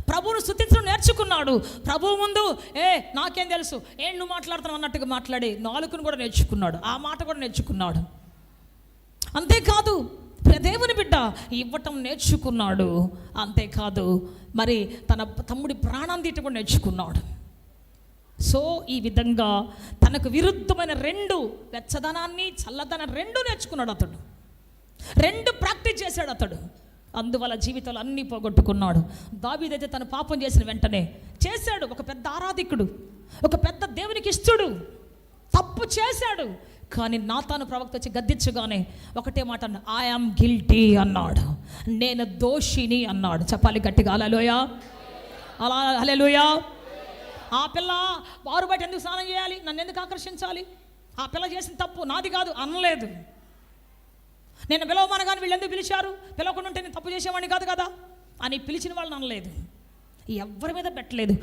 ప్రభువును స్తుతించడం నేర్చుకున్నాడు. ప్రభువు ముందు నాకేం తెలుసు, నువ్వు మాట్లాడుతున్నావు అన్నట్టుగా మాట్లాడి నాలుకను కూడా నేర్చుకున్నాడు, ఆ మాట కూడా నేర్చుకున్నాడు. అంతేకాదు దేవుని బిడ్డ ఇవ్వటం నేర్చుకున్నాడు. అంతేకాదు మరి తన తమ్ముడి ప్రాణం తీయటం కూడా నేర్చుకున్నాడు. సో ఈ విధంగా తనకు విరుద్ధమైన 2, వెచ్చదనాన్ని చల్లదనం 2 నేర్చుకున్నాడు అతడు. 2 ప్రాక్టీస్ చేశాడు అతడు. అందువల్ల జీవితంలో అన్నీ పోగొట్టుకున్నాడు. దావీదైతే తను పాపం చేసిన వెంటనే చేశాడు. ఒక పెద్ద ఆరాధికుడు, ఒక పెద్ద దేవునికి ఇష్టడు, తప్పు చేశాడు. కానీ నాతాను ప్రవక్త వచ్చి గద్దించగానే ఒకటే మాట అన్నాడు, ఐ యామ్ గిల్టీ అన్నాడు, నేను దోషిని అన్నాడు. చెప్పాలి గట్టిగా, హల్లెలూయా, హల్లెలూయా. ఆ పిల్ల బారు బయట ఎందుకు స్నానం చేయాలి, నన్ను ఎందుకు ఆకర్షించాలి, ఆ పిల్ల చేసిన తప్పు నాది కాదు అనలేదు. నేను పిలవమనగానే వీళ్ళు ఎందుకు పిలిచారు, పిలవకుండా ఉంటే నేను తప్పు చేసేవాడిని కాదు కదా అని పిలిచిన వాళ్ళని అనలేదు, ఎవరి మీద పెట్టలేదు.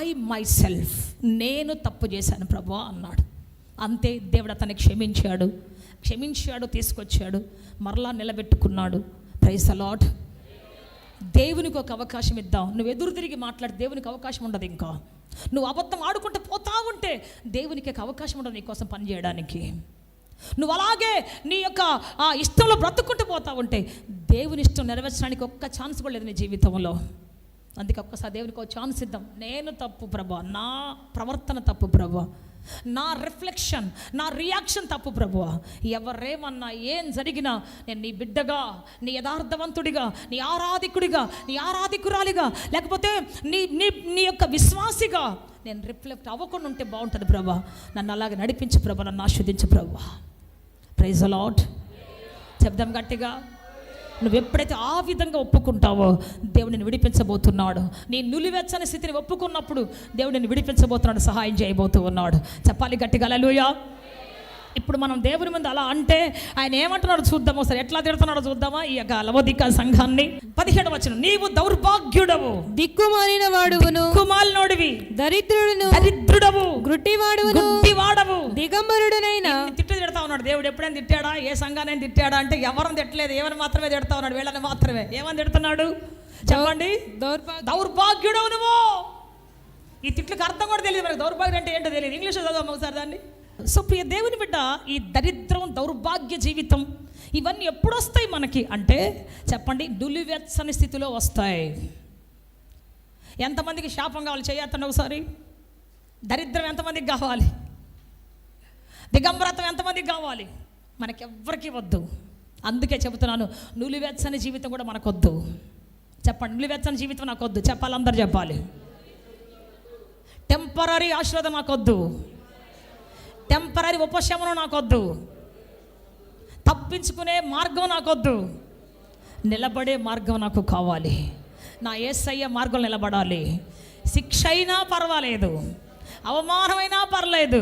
ఐ మై సెల్ఫ్, నేను తప్పు చేశాను ప్రభువా అన్నాడు. అంతే, దేవుడు అతన్ని క్షమించాడు, తీసుకొచ్చాడు, మరలా నిలబెట్టుకున్నాడు. Praise the lord. దేవునికి ఒక అవకాశం ఇద్దాం. నువ్వు ఎదురు తిరిగి మాట్లాడి దేవునికి అవకాశం ఉండదు. ఇంకా నువ్వు అబద్ధం ఆడుకుంటూ పోతా ఉంటే దేవునికి ఒక అవకాశం ఉండదు నీ కోసం పనిచేయడానికి. నువ్వు అలాగే నీ యొక్క ఇష్టంలో బ్రతుక్కుంటూ పోతా ఉంటే దేవుని ఇష్టం నెరవేర్చడానికి ఒక్క ఛాన్స్ కూడా లేదు నీ జీవితంలో. అందుకే ఒక్కసారి దేవునికి ఒక ఛాన్స్ ఇద్దాం. నేను తప్పు ప్రభువా, నా ప్రవర్తన తప్పు ప్రభువా, నా రిఫ్లెక్షన్, నా రియాక్షన్ తప్పు ప్రభువా, ఎవరేమన్నా ఏం జరిగినా నేను నీ బిడ్డగా, నీ యథార్థవంతుడిగా, నీ ఆరాధికుడిగా, నీ ఆరాధికురాలిగా, లేకపోతే నీ నీ నీ యొక్క విశ్వాసిగా నేను రిఫ్లెక్ట్ అవ్వకుండా ఉంటే బాగుంటుంది ప్రభువా. నన్ను అలాగే నడిపించు ప్రభువా, నన్ను ఆస్వాదించు ప్రభువా. Praise the Lord. చెప్దాం గట్టిగా. నువ్వు ఎప్పుడైతే ఆ విధంగా ఒప్పుకుంటావో దేవుడు నిన్ను విడిపించబోతున్నాడు. నీ నులివెచ్చని స్థితిని ఒప్పుకున్నప్పుడు దేవుడు నిన్ను విడిపించబోతున్నాడు, సహాయం చేయబోతూ ఉన్నాడు. చెప్పాలి గట్టిగా, హల్లెలూయా. ఇప్పుడు మనం దేవుని ముందు అలా అంటే ఆయన ఏమంటున్నాడో చూద్దాము, ఒకసారి ఎట్లా తిడుతున్నాడో చూద్దామా. ఈ యొక్క లవోదిక సంఘాన్ని 17వ వచనం, నీవు దౌర్భాగ్యుడవు, దిక్కుమాలిన వాడువును, దిక్కుమాలినోడివి, దరిద్రుడవు, గుడ్డివాడవు, దిగంబరుడనైన. తిట్టు తిడతా ఉన్నాడు దేవుడు. ఎప్పుడైనా తిట్టాడా? ఏ సంఘాన్ని తిట్టాడా అంటే ఎవరిని తిట్టలేదు, ఏమని మాత్రమే తిడతా ఉన్నాడు, వీళ్ళని మాత్రమే. ఏమని తిడుతున్నాడు చెప్పండి? దౌర్భాగ్యుడవు నువ్వు. ఈ తిట్లకు అర్థం కూడా తెలియదు మనకి. దౌర్భాగ్యం అంటే ఏంటో తెలియదు. ఇంగ్లీష్ చదువుదాం ఒకసారి దాన్ని. సో ప్రియ దేవుని బిడ్డ, ఈ దరిద్రం, దౌర్భాగ్య జీవితం ఇవన్నీ ఎప్పుడు వస్తాయి మనకి అంటే చెప్పండి, నులివెచ్చని స్థితిలో వస్తాయి. ఎంతమందికి శాపం కావాలి చేయొద్దండి ఒకసారి. దరిద్రం ఎంతమందికి కావాలి? దిగంబరత్వం ఎంతమందికి కావాలి? మనకెవ్వరికి వద్దు. అందుకే చెబుతున్నాను, నులివెచ్చని జీవితం కూడా మనకొద్దు. చెప్పండి, నులివెచ్చని జీవితం నాకొద్దు. చెప్పాలి, అందరు చెప్పాలి. టెంపరీ ఆశీర్వాదం నాకొద్దు, టెంపరీ ఉపశమనం నాకొద్దు, తప్పించుకునే మార్గం నాకొద్దు, నిలబడే మార్గం నాకు కావాలి. నా యేసయ్య మార్గం నిలబడాలి. శిక్ష అయినా పర్వాలేదు, అవమానమైనా పర్లేదు,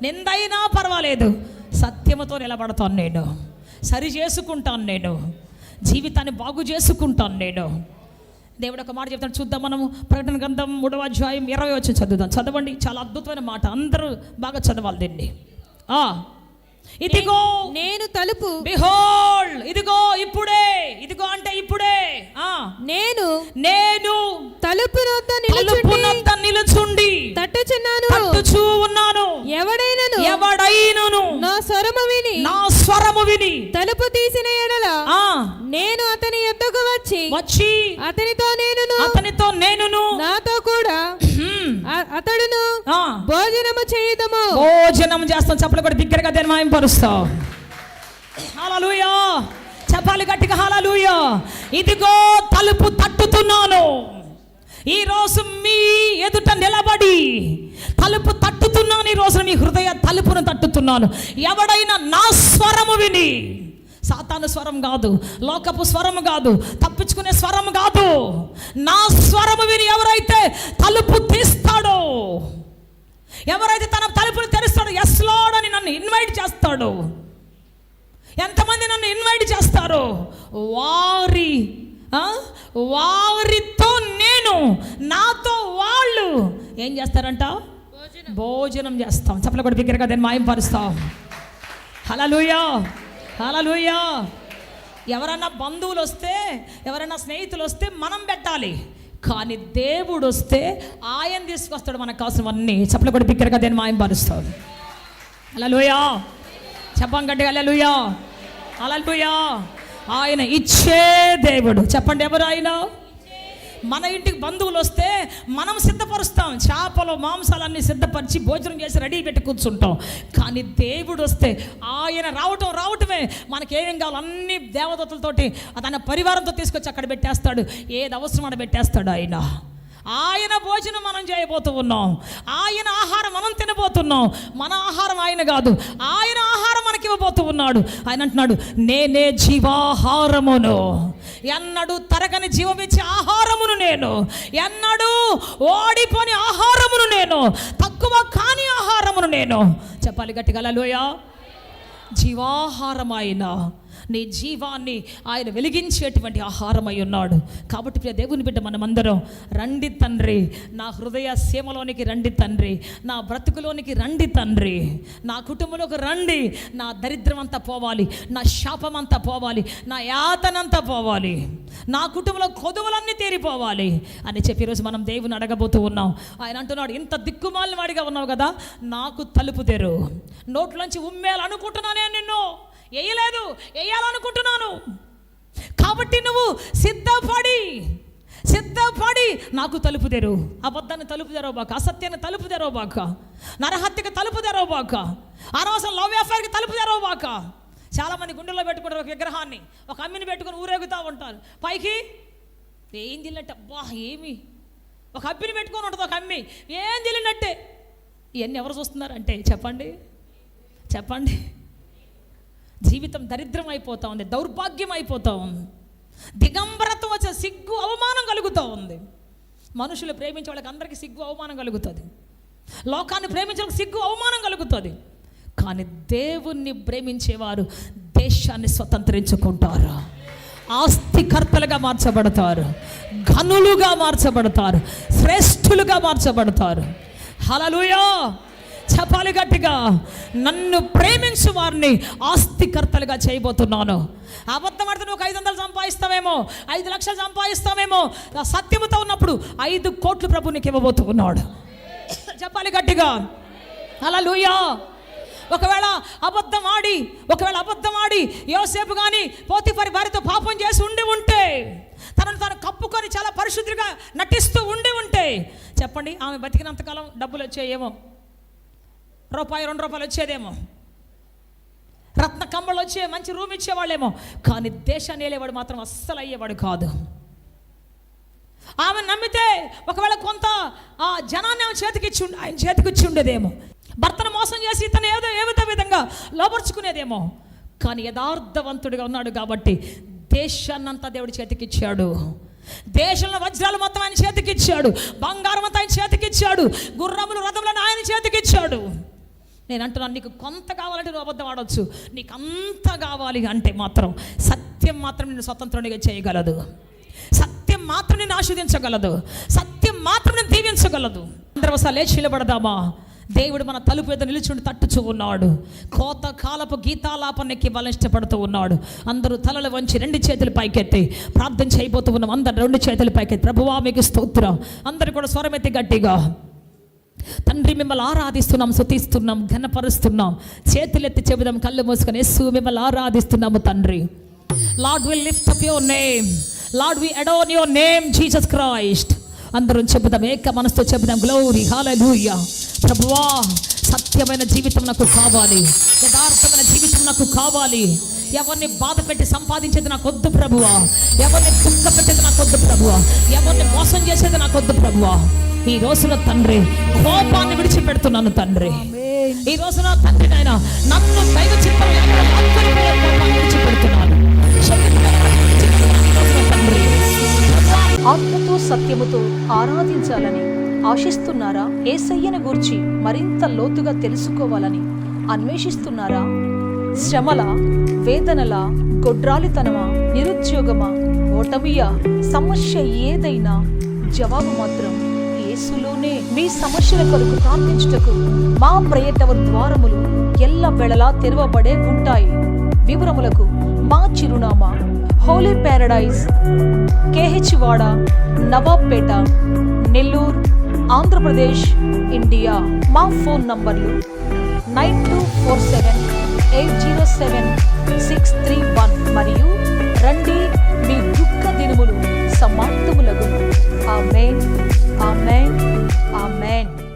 నిందైనా పర్వాలేదు, సత్యముతో నిలబడతాను నేను. సరి చేసుకుంటాను, నేను జీవితాన్ని బాగు చేసుకుంటాను నేను. దేవుడు ఒక మాట చెప్తాడు, చూద్దాం మనము. ప్రకటన గ్రంథం 3వ అధ్యాయం 20 వచ్చి చదువుదాం. చదవండి, చాలా అద్భుతమైన మాట, అందరూ బాగా చదవాలి దీన్ని. ఇదిగో నేను తలుపు, బిహోల్డ్, ఇదిగో ఇప్పుడే, ఇదిగో అంటే ఇప్పుడే, నేను తలుపు నొద్ద నిలుచుండి తట్టుచూ ఉన్నాను. ఎవడైనను నా స్వరము విని తలుపు తీసిన ఎడల నేను అతని యొద్దకు వచ్చి అతనితో నేనును నాతో కూడా అతడును భోజనము చేయుదము. భోజనం చేస్తాం. చెప్పలు కూడా బిగ్గరగా ధన్యవాదపరుస్తాం. హల్లెలూయా, చెప్పాలి గట్టిగా హల్లెలూయా. ఇదిగో తలుపు తట్టుతున్నాను. ఈరోజు మీ ఎదుట నిలబడి తలుపు తట్టుతున్నాను. ఈరోజు మీ హృదయ తలుపును తట్టుతున్నాను. ఎవడైనా నా స్వరము విని, సాతాను స్వరం కాదు, లోకపు స్వరం కాదు, తప్పించుకునే స్వరం కాదు, నా స్వరము విని ఎవరైతే తలుపు తీస్తాడో, ఎవరైతే తన తలుపును తెరుస్తాడో, ఎస్ లార్డ్ అని నన్ను ఇన్వైట్ చేస్తాడో, ఎంతమంది నన్ను ఇన్వైట్ చేస్తారో వారితో నేను, నాతో వాళ్ళు ఏం చేస్తారంట? భోజనం చేస్తాం. చెప్పలు కూడా బిగ్గరగా దాన్ని మాయంపరుస్తాం. హల్లెలూయా, హల్లెలూయా. ఎవరన్నా బంధువులు వస్తే, ఎవరైనా స్నేహితులు వస్తే మనం పెట్టాలి, కానీ దేవుడు వస్తే ఆయన తీసుకొస్తాడు మనకు కావాల్సినవన్నీ. చెప్పలు కూడా బిగ్గరగా దాన్ని మాయంపరుస్తాడు. హల్లెలూయా, చెప్పం గట్టిగా హల్లెలూయా, హల్లెలూయా. ఆయన ఇచ్చే దేవుడు. చెప్పండి, ఎవరు ఆయన? మన ఇంటికి బంధువులు వస్తే మనం సిద్ధపరుస్తాం, చేపలు మాంసాలన్నీ సిద్ధపరిచి భోజనం చేసి రెడీ పెట్టి కూర్చుంటాం. కానీ దేవుడు వస్తే ఆయన రావటమే, మనకేమేం కావాలో అన్ని దేవదత్తులతోటి తన పరివారంతో తీసుకొచ్చి అక్కడ పెట్టేస్తాడు. ఏది అవసరం అక్కడ పెట్టేస్తాడు ఆయన. ఆయన భోజనం మనం చేయబోతూ ఉన్నాం, ఆయన ఆహారం మనం తినబోతున్నాం. మన ఆహారం ఆయన కాదు, ఆయన ఆహారం మనకి ఇవ్వబోతూ ఉన్నాడు. ఆయన అంటున్నాడు, నేనే జీవాహారమును, ఎన్నడూ తరగని జీవమిచ్చే ఆహారమును నేను, ఎన్నడూ ఓడిపోని ఆహారమును నేను, తక్కువ కాని ఆహారమును నేను. చెప్పాలి గట్టిగా హల్లెలూయా. జీవాహారం ఆయన, నీ జీవాన్ని ఆయన వెలిగించేటువంటి ఆహారమై ఉన్నాడు. కాబట్టి ప్రియ దేవుని బిడ్డ, మనమందరం రండి తండ్రి, నా హృదయ సీమలోనికి రండి తండ్రి, నా బ్రతుకులోనికి రండి తండ్రి, నా కుటుంబంలోకి రండి. నా దరిద్రం అంతా పోవాలి, నా శాపం అంతా పోవాలి, నా యాతనంతా పోవాలి, నా కుటుంబంలో కొదువులన్నీ తీరిపోవాలి అని చెప్పి ఈరోజు మనం దేవుని అడగబోతూ ఉన్నాం. ఆయన అంటున్నాడు, ఇంత దిక్కుమాలిన వాడిగా ఉన్నావు కదా, నాకు తలుపు తెరు. నోట్లోంచి ఉమ్మేయాలనుకుంటున్నానే, నిన్ను వేయాలనుకుంటున్నాను. కాబట్టి నువ్వు సిద్ధపడి నాకు తలుపు తెరు. అబద్ధాన్ని తలుపు తెరవబాక, అసత్యాన్ని తలుపు తెరవబాక, నరహత్యకి తలుపు తెరవబాక, అనవసరం లవ్ అఫైర్కి తలుపు తెరవబాక. చాలామంది గుండెల్లో పెట్టుకుంటారు ఒక విగ్రహాన్ని, ఒక అమ్మిని పెట్టుకుని ఊరేగుతూ ఉంటారు. పైకి ఏం తెలియనట్టే, అబ్బా ఏమి, ఒక అబ్బిని పెట్టుకొని ఉంటుంది ఒక అమ్మి, ఏం తెలియనట్టే. ఇవన్నీ ఎవరు చూస్తున్నారంటే చెప్పండి. జీవితం దరిద్రం అయిపోతూ ఉంది, దౌర్భాగ్యం అయిపోతూ ఉంది, దిగంబరత్వం వచ్చే సిగ్గు అవమానం కలుగుతూ ఉంది. మనుషులు ప్రేమించే వాళ్ళకి అందరికీ సిగ్గు అవమానం కలుగుతుంది, లోకాన్ని ప్రేమించే వాళ్ళకి సిగ్గు అవమానం కలుగుతుంది. కానీ దేవుణ్ణి ప్రేమించేవారు దేశాన్ని స్వతంత్రించుకుంటారు, ఆస్తికర్తలుగా మార్చబడతారు, ఘనులుగా మార్చబడతారు, శ్రేష్ఠులుగా మార్చబడతారు. హల్లెలూయా, చెప్పాలి గట్టిగా. నన్ను ప్రేమించు వారిని ఆస్తికర్తలుగా చేయబోతున్నాను. అబద్ధం ఆడితే నువ్వు 500 సంపాదిస్తావేమో, 5 లక్షలు సంపాదిస్తావేమో, సత్యముతో ఉన్నప్పుడు 5 కోట్లు ప్రభు నీకు ఇవ్వబోతూ ఉన్నాడు. చెప్పాలి గట్టిగా హల్లెలూయా. ఒకవేళ అబద్ధం ఆడి యోసేపు కానీ పోతిఫరు భార్యతో పాపం చేసి ఉంటే, తనను తాను కప్పుకొని చాలా పరిశుద్ధిగా నటిస్తూ ఉంటే, చెప్పండి, ఆమె బతికినంతకాలం డబ్బులు వచ్చాయేమో, ₹2 వచ్చేదేమో, రత్న కమ్మలు వచ్చే మంచి రూమ్ ఇచ్చేవాళ్ళేమో, కానీ దేశాన్ని వెళ్ళేవాడు మాత్రం అస్సలు అయ్యేవాడు కాదు. ఆమె నమ్మితే ఒకవేళ కొంత ఆ జనాన్ని ఆయన చేతికి ఇచ్చి ఉండేదేమో, భర్తను మోసం చేసి ఇతను ఏదో విధంగా లోపరుచుకునేదేమో. కానీ యథార్థవంతుడిగా ఉన్నాడు కాబట్టి దేశాన్నంతా దేవుడి చేతికిచ్చాడు. దేశంలో వజ్రాలు మొత్తం ఆయన చేతికిచ్చాడు, బంగారం అంతా ఆయన చేతికిచ్చాడు, గుర్రములు రథములను ఆయన చేతికిచ్చాడు. నేను అంటున్నాను, నీకు కొంత కావాలంటే నువ్వు అబద్ధం ఆడవచ్చు, నీకు అంత కావాలి అంటే మాత్రం సత్యం మాత్రం నిన్ను స్వతంత్రునిగా చేయగలదు. సత్యం మాత్రం నిన్ను ఆశీర్వదించగలదు. సత్యం మాత్రం నిన్ను దీవించగలదు. అందరూ ఒకసారి లేచి నిలబడదామా? దేవుడు మన తలుపు మీద నిలుచుండి తట్టుచూ ఉన్నాడు. కోత కాలపు గీతాలాపనకి వాళ్ళని ఇష్టపడుతూ ఉన్నాడు. అందరూ తలలు వంచి 2 చేతులు పైకెత్తి ప్రార్థన చేయబోతూ ఉన్నాం. అందరు 2 చేతులు పైకెత్తి, ప్రభువా మీకు స్తోత్రం. అందరు కూడా స్వరమెత్తి గట్టిగా, తండ్రి మిమ్మల్ని ఆరాధిస్తున్నాం, స్తుతిస్తున్నాం, ఘనపరుస్తున్నాం. చేతులెత్తి చెబుదాం, కళ్ళు మూసుకొని, యేసు మిమ్మల్ని ఆరాధిస్తున్నాము తండ్రి. Lord we lift up your name, Lord we adore your name Jesus Christ. అందరం చెబుదాం, ఏక మనసుతో చెబుదాం, గ్లోరీ హల్లెలూయా. ప్రభువా, సత్యమైన జీవితం నాకు కావాలి, యథార్థమైన జీవితం నాకు కావాలి. ఎవరిని బాధ పెట్టి సంపాదించేది నాకు వద్దు ప్రభువా, ఎవరిని దుఃఖ పెట్టేది నాకు వద్దు ప్రభువా, ఎవరిని మోసం చేసేది నాకు వద్దు ప్రభువా. ఈ రోజున తండ్రి కోపాన్ని విడిచిపెడుతున్నాను తండ్రి. ఈ రోజున తండ్రి నాయన నన్ను దైవ చిత్తం విడిచిపెడుతున్నాను తండ్రి. ఆత్మతో సత్యముతో ఆరాధించాలని ఆశిస్తున్నారా? యేసయ్యను గూర్చి మరింత లోతుగా తెలుసుకోవాలని అన్వేషిస్తున్నారా? శ్రమల, వేదనల, గొడ్రాలితనమా, నిరుద్యోగమా, ఓటమియా, సమస్య ఏదైనా జవాబు మాత్రం యేసులోనే. మీ సమస్యల కొరకు ప్రార్థించుటకు మా ప్రేయర్ టవర్ ద్వారములు ఎల్లవేళలా తెరవబడే ఉంటాయి. వివరములకు మా చిరునామా హోలీ ప్యారడైజ్, KH వాడ, నవాబ్పేట, నెల్లూరు, ఆంధ్రప్రదేశ్, ఇండియా. మా ఫోన్ నంబర్లు 9247807631 మరియు రండి, మీ దుఃఖ దినములు సమాప్తములగును. ఆమేన్, ఆమేన్.